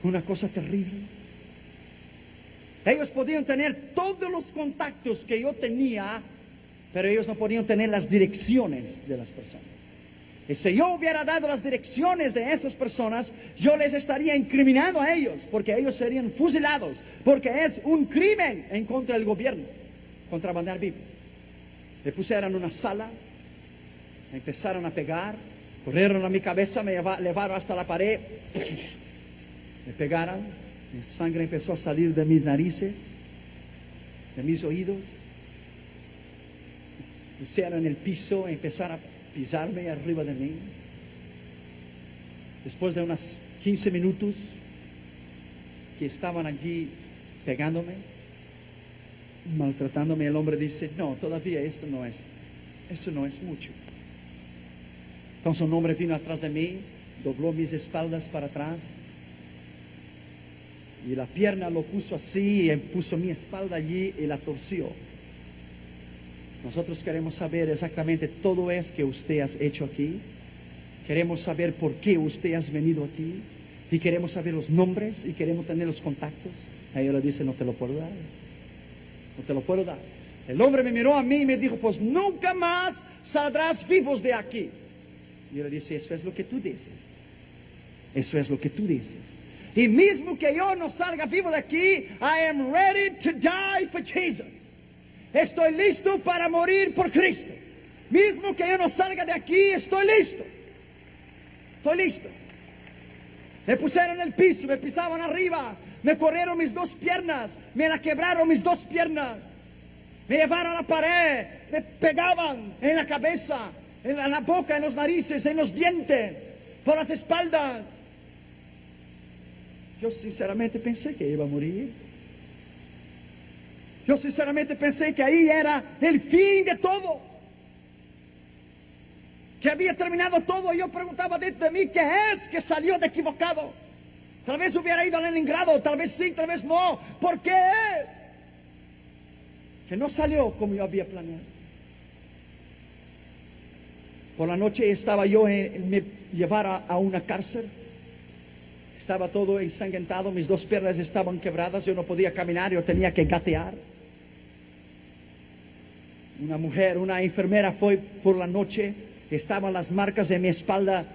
una cosa terrible. Ellos podían tener todos los contactos que yo tenía, pero ellos no podían tener las direcciones de las personas. Y si yo hubiera dado las direcciones de esas personas, yo les estaría incriminando a ellos, porque ellos serían fusilados, porque es un crimen en contra del gobierno, contrabandear Biblia. Me pusieron en una sala, me empezaron a pegar, corrieron a mi cabeza, me llevaron hasta la pared, me pegaron, mi sangre empezó a salir de mis narices, de mis oídos, me pusieron en el piso, empezaron a pisarme arriba de mí. Después de unos 15 minutos que estaban allí pegándome, maltratándome, el hombre dice: no, todavía eso no es mucho. Entonces un hombre vino atrás de mí, dobló mis espaldas para atrás y la pierna lo puso así y puso mi espalda allí y la torció. Nosotros queremos saber exactamente todo es que usted has hecho aquí. Queremos saber por qué usted has venido aquí. Y queremos saber los nombres y queremos tener los contactos. A ella le dice: no te lo puedo dar. No te lo puedo dar. El hombre me miró a mí y me dijo: pues nunca más saldrás vivos de aquí. Y yo le dije: eso es lo que tú dices. Eso es lo que tú dices. Y mismo que yo no salga vivo de aquí, I am ready to die for Jesus. Estoy listo para morir por Cristo. Mismo que yo no salga de aquí, estoy listo. Estoy listo. Me pusieron en el piso, me pisaban arriba, me corrieron mis dos piernas, me la quebraron mis dos piernas, me llevaron a la pared, me pegaban en la cabeza, en la boca, en los narices, en los dientes, por las espaldas. Yo sinceramente pensé que iba a morir. Yo sinceramente pensé que ahí era el fin de todo, que había terminado todo. Y yo preguntaba dentro de mí: ¿qué es que salió de equivocado? Tal vez hubiera ido a Leningrado, tal vez sí, tal vez no. ¿Por qué es que no salió como yo había planeado? Por la noche estaba yo, me llevaron a una cárcel. Estaba todo ensangrentado, mis dos piernas estaban quebradas, yo no podía caminar, yo tenía que gatear. Una mujer, una enfermera fue por la noche, estaban las marcas en mi espalda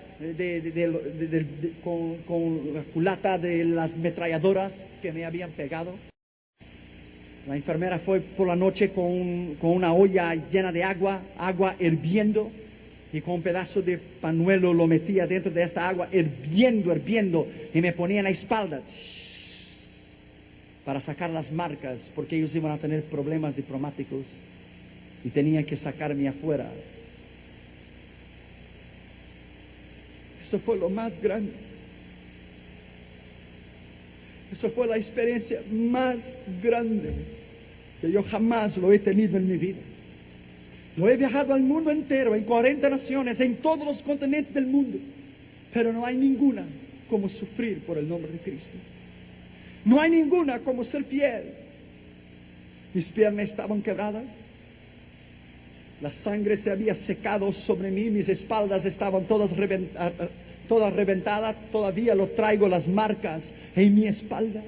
con la culata de las ametralladoras que me habían pegado. La enfermera fue por la noche con una olla llena de agua hirviendo, y con un pedazo de pañuelo lo metía dentro de esta agua hirviendo, y me ponía en la espalda para sacar las marcas, porque ellos iban a tener problemas diplomáticos y tenían que sacarme afuera. Eso fue lo más grande. Eso fue la experiencia más grande que yo jamás lo he tenido en mi vida. Lo he viajado al mundo entero, en 40 naciones, en todos los continentes del mundo, pero no hay ninguna como sufrir por el nombre de Cristo. No hay ninguna como ser fiel. Mis piernas estaban quebradas, la sangre se había secado sobre mí, mis espaldas estaban todas reventadas, todavía lo traigo las marcas en mi espalda.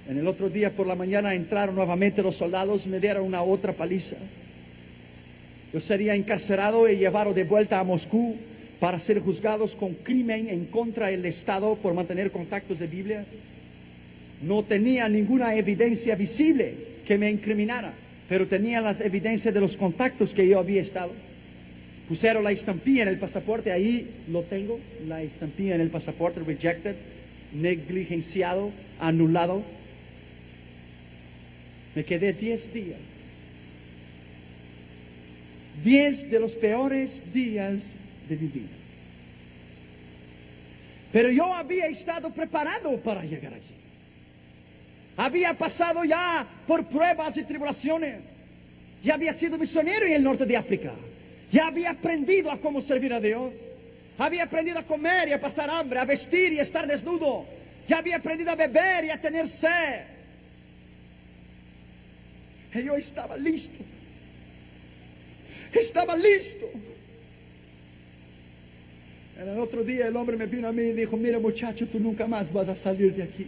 En el otro día por la mañana entraron nuevamente los soldados, me dieron una otra paliza. Yo sería encarcelado y llevado de vuelta a Moscú para ser juzgados con crimen en contra del Estado por mantener contactos de Biblia. No tenía ninguna evidencia visible que me incriminara, pero tenía las evidencias de los contactos que yo había estado. Pusieron la estampilla en el pasaporte, ahí lo tengo, la estampilla en el pasaporte: rejected, negligenciado, anulado. Me quedé 10 días. 10 de los peores días de mi vida. Pero yo había estado preparado para llegar allí. Había pasado ya por pruebas y tribulaciones. Ya había sido misionero en el norte de África. Ya había aprendido a cómo servir a Dios. Había aprendido a comer y a pasar hambre, a vestir y a estar desnudo. Ya había aprendido a beber y a tener sed. Y yo estaba listo. Estaba listo. En el otro día el hombre me vino a mí y dijo: mira, muchacho, tú nunca más vas a salir de aquí.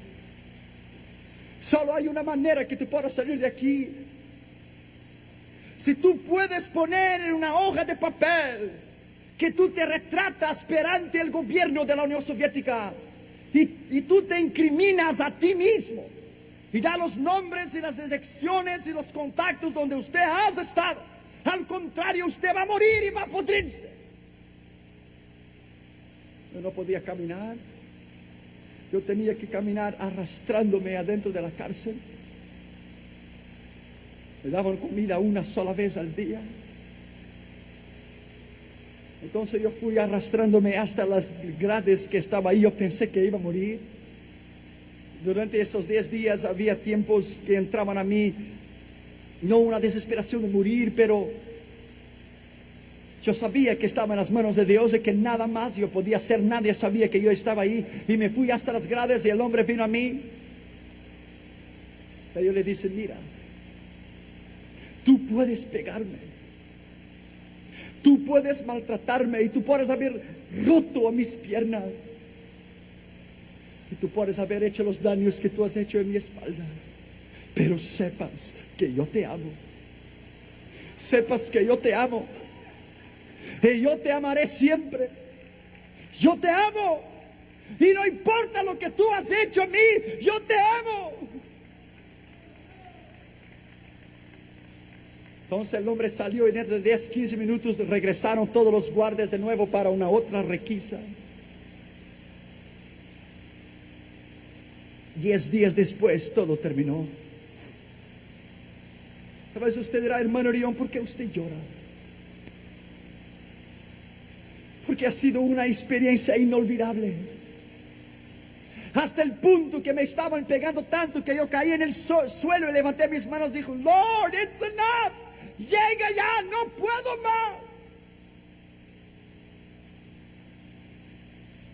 Solo hay una manera que tú puedas salir de aquí. Si tú puedes poner en una hoja de papel que tú te retratas perante el gobierno de la Unión Soviética y tú te incriminas a ti mismo y da los nombres y las direcciones y los contactos donde usted ha estado, al contrario, usted va a morir y va a pudrirse. Yo no podía caminar. Yo tenía que caminar arrastrándome adentro de la cárcel. Me daban comida una sola vez al día. Entonces yo fui arrastrándome hasta las grades que estaba ahí. Yo pensé que iba a morir. Durante esos 10 días había tiempos que entraban a mí, no una desesperación de morir, pero yo sabía que estaba en las manos de Dios y que nada más yo podía hacer. Nadie sabía que yo estaba ahí. Y me fui hasta las gradas y el hombre vino a mí. Y yo le dije: mira, tú puedes pegarme, tú puedes maltratarme y tú puedes haber roto a mis piernas y tú puedes haber hecho los daños que tú has hecho en mi espalda, pero sepas que yo te amo. Sepas que yo te amo. Y yo te amaré siempre. Yo te amo. Y no importa lo que tú has hecho a mí, yo te amo. Entonces el hombre salió y dentro de 10, 15 minutos regresaron todos los guardias de nuevo para una otra requisa. 10 días después todo terminó. Tal vez usted dirá: hermano Orión, ¿por qué usted llora? Porque ha sido una experiencia inolvidable. Hasta el punto que me estaban pegando tanto que yo caí en el suelo y levanté mis manos y dije: Lord, it's enough. Llega ya, no puedo más.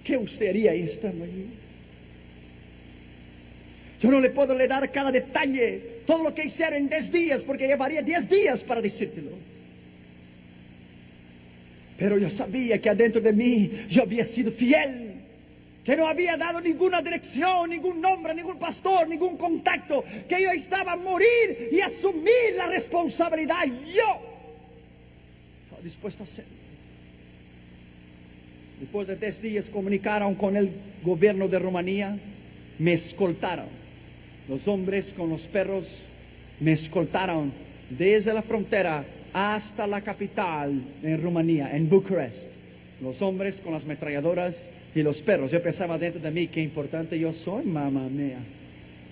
¿Qué usted haría estando allí? Yo no le puedo dar cada detalle, todo lo que hicieron en 10 días, porque llevaría 10 días para decírtelo. Pero yo sabía que adentro de mí yo había sido fiel, que no había dado ninguna dirección, ningún nombre, ningún pastor, ningún contacto, que yo estaba a morir y asumir la responsabilidad. Yo estaba dispuesto a hacerlo. Después de 10 días comunicaron con el gobierno de Rumanía, me escoltaron. Los hombres con los perros me escoltaron desde la frontera hasta la capital en Rumanía, en Bucarest. Los hombres con las ametralladoras y los perros. Yo pensaba dentro de mí: qué importante yo soy, mamá mía.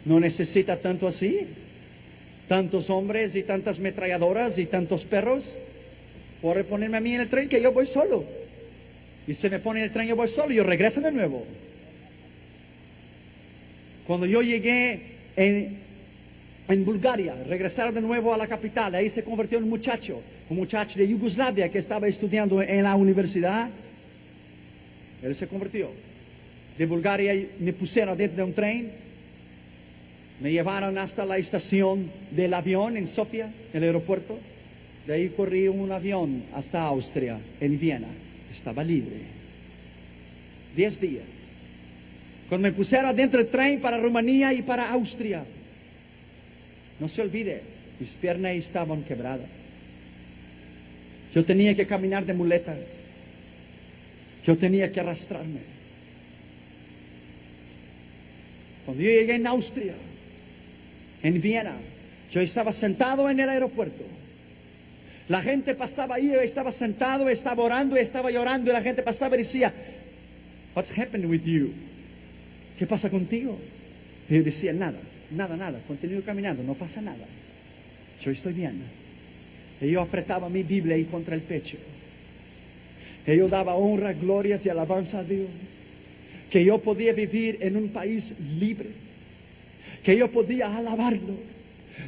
No necesita tanto así. Tantos hombres y tantas ametralladoras y tantos perros. Por ponerme a mí en el tren, que yo voy solo. Y se me pone en el tren, yo voy solo y yo regreso de nuevo. Cuando yo llegué en Bulgaria, regresaron de nuevo a la capital. Ahí se convirtió en un muchacho de Yugoslavia que estaba estudiando en la universidad. Él se convirtió. De Bulgaria me pusieron dentro de un tren, me llevaron hasta la estación del avión en Sofía, el aeropuerto. De ahí corrí un avión hasta Austria, en Viena. Estaba libre. 10 días. Cuando me pusieron dentro del tren para Rumanía y para Austria, no se olvide, mis piernas estaban quebradas. Yo tenía que caminar de muletas. Yo tenía que arrastrarme. Cuando yo llegué en Austria, en Viena, yo estaba sentado en el aeropuerto. La gente pasaba ahí, yo estaba sentado, estaba orando, estaba llorando, y la gente pasaba y decía: What's happened with you? ¿Qué pasa contigo? Y yo decía: nada, continúo caminando, no pasa nada. Yo estoy bien. Y yo apretaba mi Biblia ahí contra el pecho. Y yo daba honra, glorias y alabanza a Dios. Que yo podía vivir en un país libre. que yo podía alabarlo,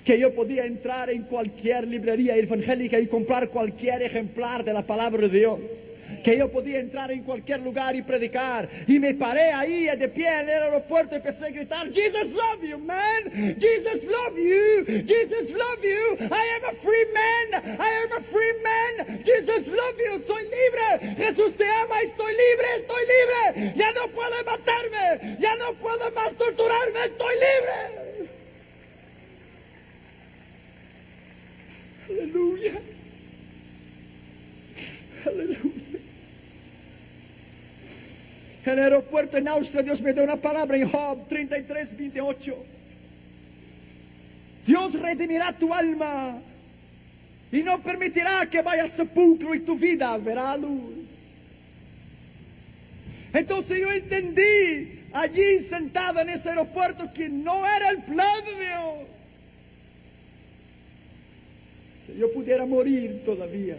que yo podía entrar en cualquier librería evangélica y comprar cualquier ejemplar de la palabra de Dios, que yo podía entrar en cualquier lugar y predicar. Y me paré ahí de pie en el aeropuerto y empecé a gritar: Jesus love you, man. Jesus love you. Jesus love you. I am a free man. I am a free man. Jesus love you. Soy libre. Jesús te ama. Estoy libre. Estoy libre. Ya no puede matarme. Ya no puede más torturarme. Estoy libre. Aleluya. Aleluya. En el aeropuerto en Austria, Dios me dio una palabra en Job 33:28. Dios redimirá tu alma y no permitirá que vaya al sepulcro, y tu vida verá luz. Entonces yo entendí allí sentado en ese aeropuerto que no era el plan de Dios que yo pudiera morir todavía.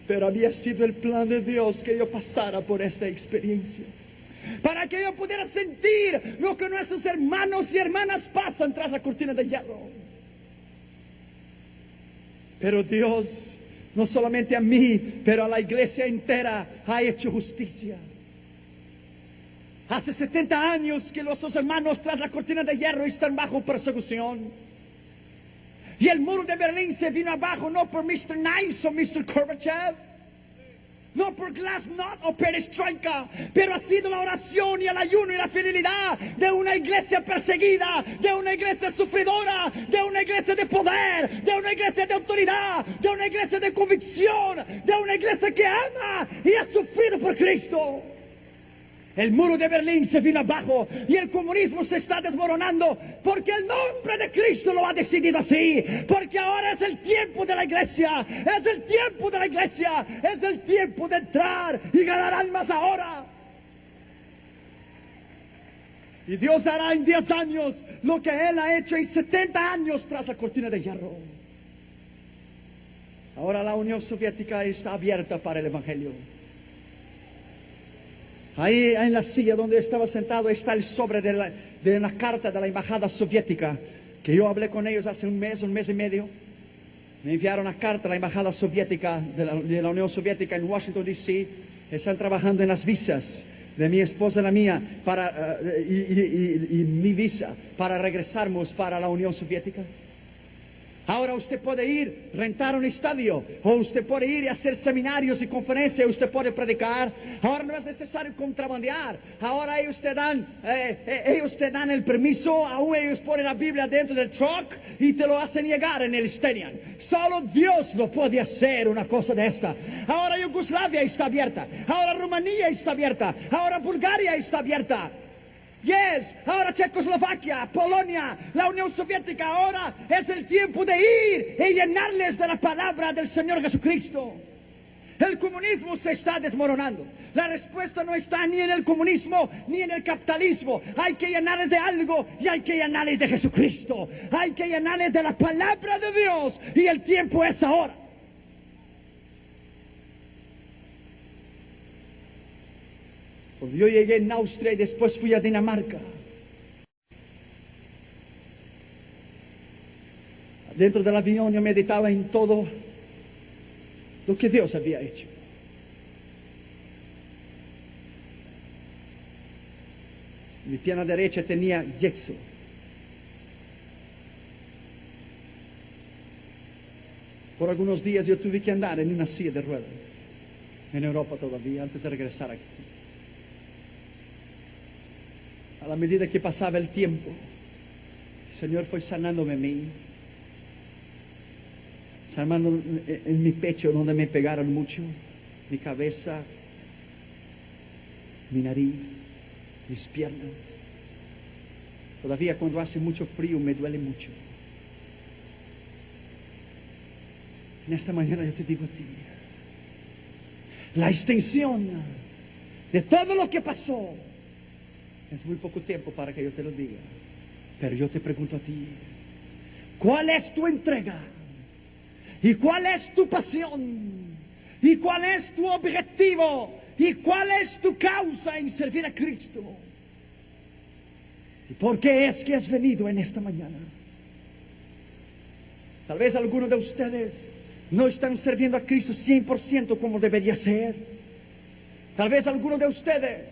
Pero había sido el plan de Dios que yo pasara por esta experiencia, para que yo pudiera sentir lo que nuestros hermanos y hermanas pasan tras la cortina de hierro. Pero Dios, no solamente a mí, pero a la iglesia entera, ha hecho justicia. Hace 70 años que nuestros hermanos tras la cortina de hierro están bajo persecución. Y el muro de Berlín se vino abajo no por Mr. Nice o Mr. Gorbachev, no por Glasnost o Perestroika, pero ha sido la oración y el ayuno y la fidelidad de una iglesia perseguida, de una iglesia sufridora, de una iglesia de poder, de una iglesia de autoridad, de una iglesia de convicción, de una iglesia que ama y ha sufrido por Cristo. El muro de Berlín se vino abajo y el comunismo se está desmoronando porque el nombre de Cristo lo ha decidido así. Porque ahora es el tiempo de la iglesia, es el tiempo de la iglesia, es el tiempo de entrar y ganar almas ahora. Y Dios hará en 10 años lo que Él ha hecho en 70 años tras la cortina de hierro. Ahora la Unión Soviética está abierta para el Evangelio. Ahí en la silla donde estaba sentado está el sobre de una carta de la embajada soviética, que yo hablé con ellos hace un mes y medio. Me enviaron una carta a la embajada soviética de la Unión Soviética en Washington, D.C. Están trabajando en las visas de mi esposa y la mía y mi visa para regresarnos para la Unión Soviética. Ahora usted puede ir, rentar un estadio, o usted puede ir y hacer seminarios y conferencias, usted puede predicar. Ahora no es necesario contrabandear. Ahora ellos te dan el permiso, aún ellos ponen la Biblia dentro del truck y te lo hacen llegar en el Stadium. Solo Dios lo puede hacer una cosa de esta. Ahora Yugoslavia está abierta, ahora Rumanía está abierta, ahora Bulgaria está abierta. Yes, ahora Checoslovaquia, Polonia, la Unión Soviética. Ahora es el tiempo de ir y llenarles de la palabra del Señor Jesucristo. El comunismo se está desmoronando. La respuesta no está ni en el comunismo ni en el capitalismo. Hay que llenarles de algo y hay que llenarles de Jesucristo. Hay que llenarles de la palabra de Dios y el tiempo es ahora. Cuando yo llegué en Austria y después fui a Dinamarca, dentro del avión yo meditaba en todo lo que Dios había hecho. Mi pierna derecha tenía yeso. Por algunos días yo tuve que andar en una silla de ruedas, en Europa todavía, antes de regresar aquí. A la medida que pasaba el tiempo, el Señor fue sanándome a mí, sanando en mi pecho donde me pegaron mucho, mi cabeza, mi nariz, mis piernas. Todavía cuando hace mucho frío me duele mucho. En esta mañana yo te digo a ti, la extensión de todo lo que pasó, es muy poco tiempo para que yo te lo diga, pero yo te pregunto a ti, ¿cuál es tu entrega? ¿Y cuál es tu pasión? ¿Y cuál es tu objetivo? ¿Y cuál es tu causa en servir a Cristo? ¿Y por qué es que has venido en esta mañana? Tal vez algunos de ustedes no están sirviendo a Cristo 100% como debería ser. Tal vez algunos de ustedes,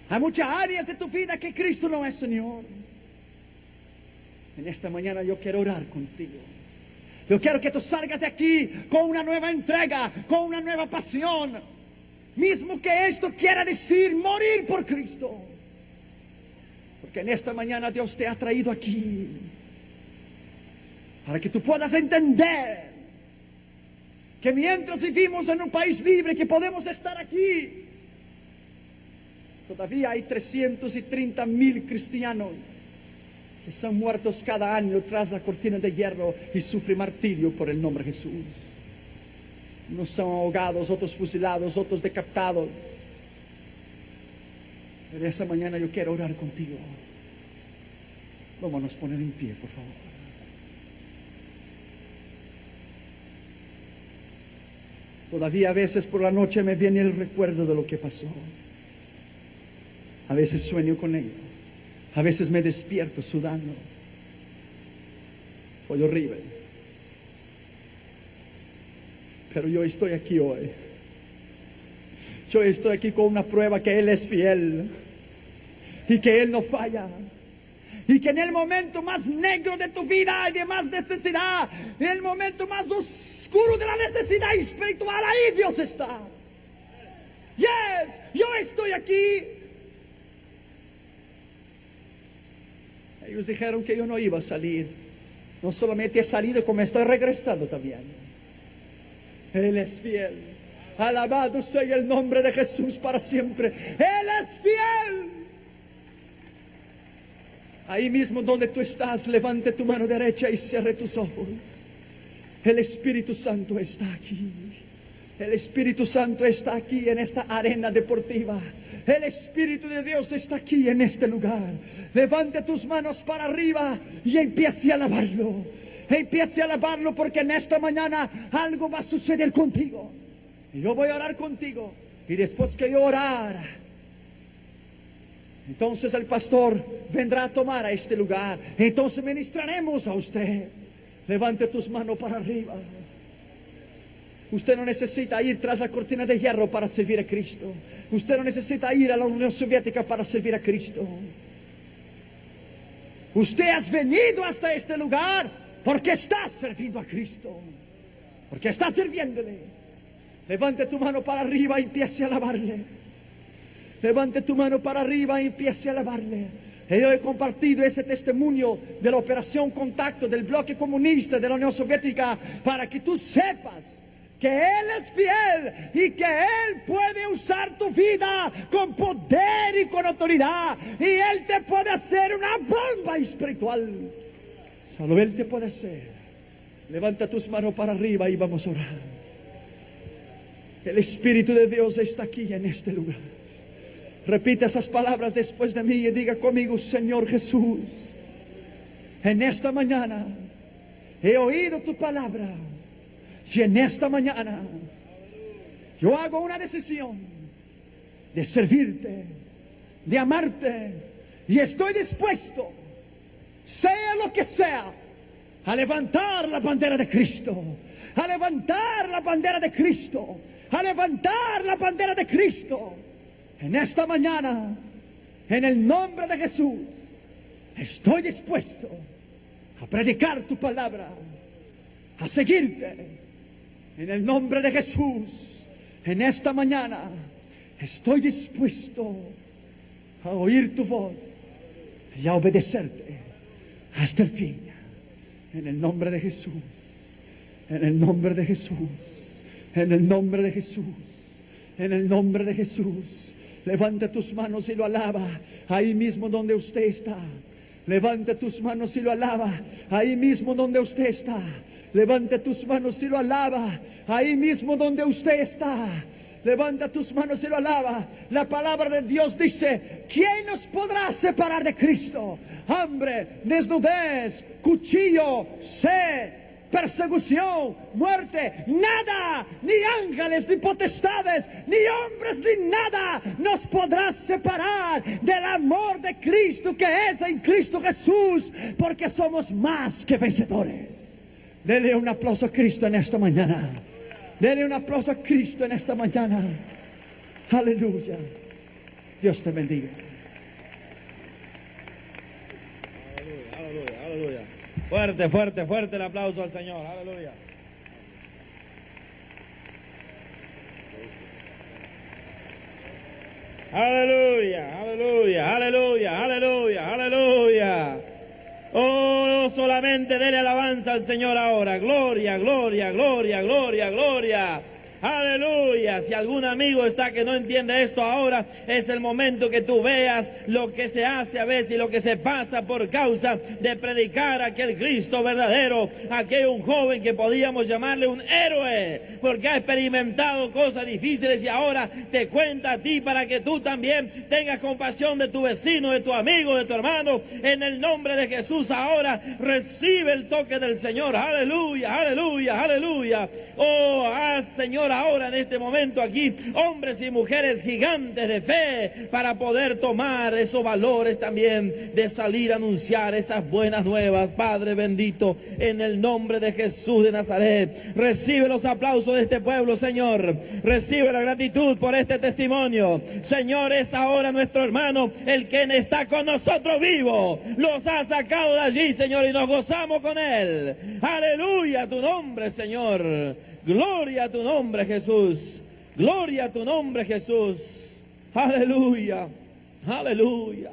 hay muchas áreas de tu vida que Cristo no es Señor. En esta mañana yo quiero orar contigo. Yo quiero que tú salgas de aquí con una nueva entrega, con una nueva pasión. Mismo que esto quiera decir morir por Cristo. Porque en esta mañana Dios te ha traído aquí para que tú puedas entender que mientras vivimos en un país libre, que podemos estar aquí, todavía hay 330,000 cristianos que son muertos cada año tras la cortina de hierro y sufren martirio por el nombre de Jesús. Unos son ahogados, otros fusilados, otros decapitados. Pero esta mañana yo quiero orar contigo. Vámonos a poner en pie, por favor. Todavía a veces por la noche me viene el recuerdo de lo que pasó. A veces sueño con ello. A veces me despierto sudando. Fue horrible. Pero yo estoy aquí hoy. Yo estoy aquí con una prueba que Él es fiel. Y que Él no falla. Y que en el momento más negro de tu vida y de más necesidad, en el momento más oscuro de la necesidad espiritual, ahí Dios está. Yes, yo estoy aquí. Ellos dijeron que yo no iba a salir. No solamente he salido, como estoy regresando también. Él es fiel. Alabado sea el nombre de Jesús para siempre. Él es fiel. Ahí mismo donde tú estás, levante tu mano derecha y cierre tus ojos. El Espíritu Santo está aquí. El Espíritu Santo está aquí en esta arena deportiva. El Espíritu de Dios está aquí en este lugar. Levante tus manos para arriba y empiece a alabarlo. Empiece a alabarlo, porque en esta mañana algo va a suceder contigo. Y yo voy a orar contigo. Y después que yo orar, entonces el pastor vendrá a tomar a este lugar. Entonces ministraremos a usted. Levante tus manos para arriba. Usted no necesita ir tras la cortina de hierro para servir a Cristo. Usted no necesita ir a la Unión Soviética para servir a Cristo. Usted ha venido hasta este lugar porque está sirviendo a Cristo. Porque está sirviéndole. Levante tu mano para arriba y empiece a alabarle. Levante tu mano para arriba y empiece a alabarle. Yo he compartido ese testimonio de la operación Contacto del bloque comunista de la Unión Soviética para que tú sepas que Él es fiel y que Él puede usar tu vida con poder y con autoridad. Y Él te puede hacer una bomba espiritual. Solo Él te puede hacer. Levanta tus manos para arriba y vamos a orar. El Espíritu de Dios está aquí en este lugar. Repita esas palabras después de mí y diga conmigo: Señor Jesús, en esta mañana he oído tu palabra. Y en esta mañana yo hago una decisión de servirte, de amarte, y estoy dispuesto, sea lo que sea, a levantar la bandera de Cristo, a levantar la bandera de Cristo, a levantar la bandera de Cristo. En esta mañana, en el nombre de Jesús, estoy dispuesto a predicar tu palabra, a seguirte. En el nombre de Jesús, en esta mañana, estoy dispuesto a oír tu voz y a obedecerte hasta el fin. En el nombre de Jesús, en el nombre de Jesús, en el nombre de Jesús, en el nombre de Jesús. Levanta tus manos y lo alaba ahí mismo donde usted está. Levanta tus manos y lo alaba ahí mismo donde usted está. Levanta tus manos y lo alaba ahí mismo donde usted está. Levanta tus manos y lo alaba. La palabra de Dios dice: ¿quién nos podrá separar de Cristo? Hambre, desnudez, cuchillo, sed, persecución, muerte, nada, ni ángeles, ni potestades, ni hombres, ni nada nos podrá separar del amor de Cristo que es en Cristo Jesús, porque somos más que vencedores. Dele un aplauso a Cristo en esta mañana. Dele un aplauso a Cristo en esta mañana. Aleluya. Dios te bendiga. Aleluya, aleluya. Fuerte, fuerte, fuerte el aplauso al Señor. Aleluya. Aleluya, aleluya, aleluya, aleluya, aleluya. Oh, solamente dele alabanza al Señor ahora. Gloria, gloria, gloria, gloria, gloria. Aleluya. Si algún amigo está que no entiende esto ahora, es el momento que tú veas lo que se hace a veces y lo que se pasa por causa de predicar a aquel Cristo verdadero, aquel un joven que podíamos llamarle un héroe, porque ha experimentado cosas difíciles y ahora te cuenta a ti para que tú también tengas compasión de tu vecino, de tu amigo, de tu hermano. En el nombre de Jesús ahora recibe el toque del Señor. Aleluya, aleluya, aleluya. Oh, Señor, ahora en este momento aquí, hombres y mujeres gigantes de fe para poder tomar esos valores también de salir a anunciar esas buenas nuevas. Padre bendito, en el nombre de Jesús de Nazaret, recibe los aplausos de este pueblo, Señor. Recibe la gratitud por este testimonio. Señor, es ahora nuestro hermano el que está con nosotros vivo. Los ha sacado de allí, Señor, y nos gozamos con él. Aleluya a tu nombre, Señor. Gloria a tu nombre, Jesús. Gloria a tu nombre, Jesús. Aleluya. Aleluya.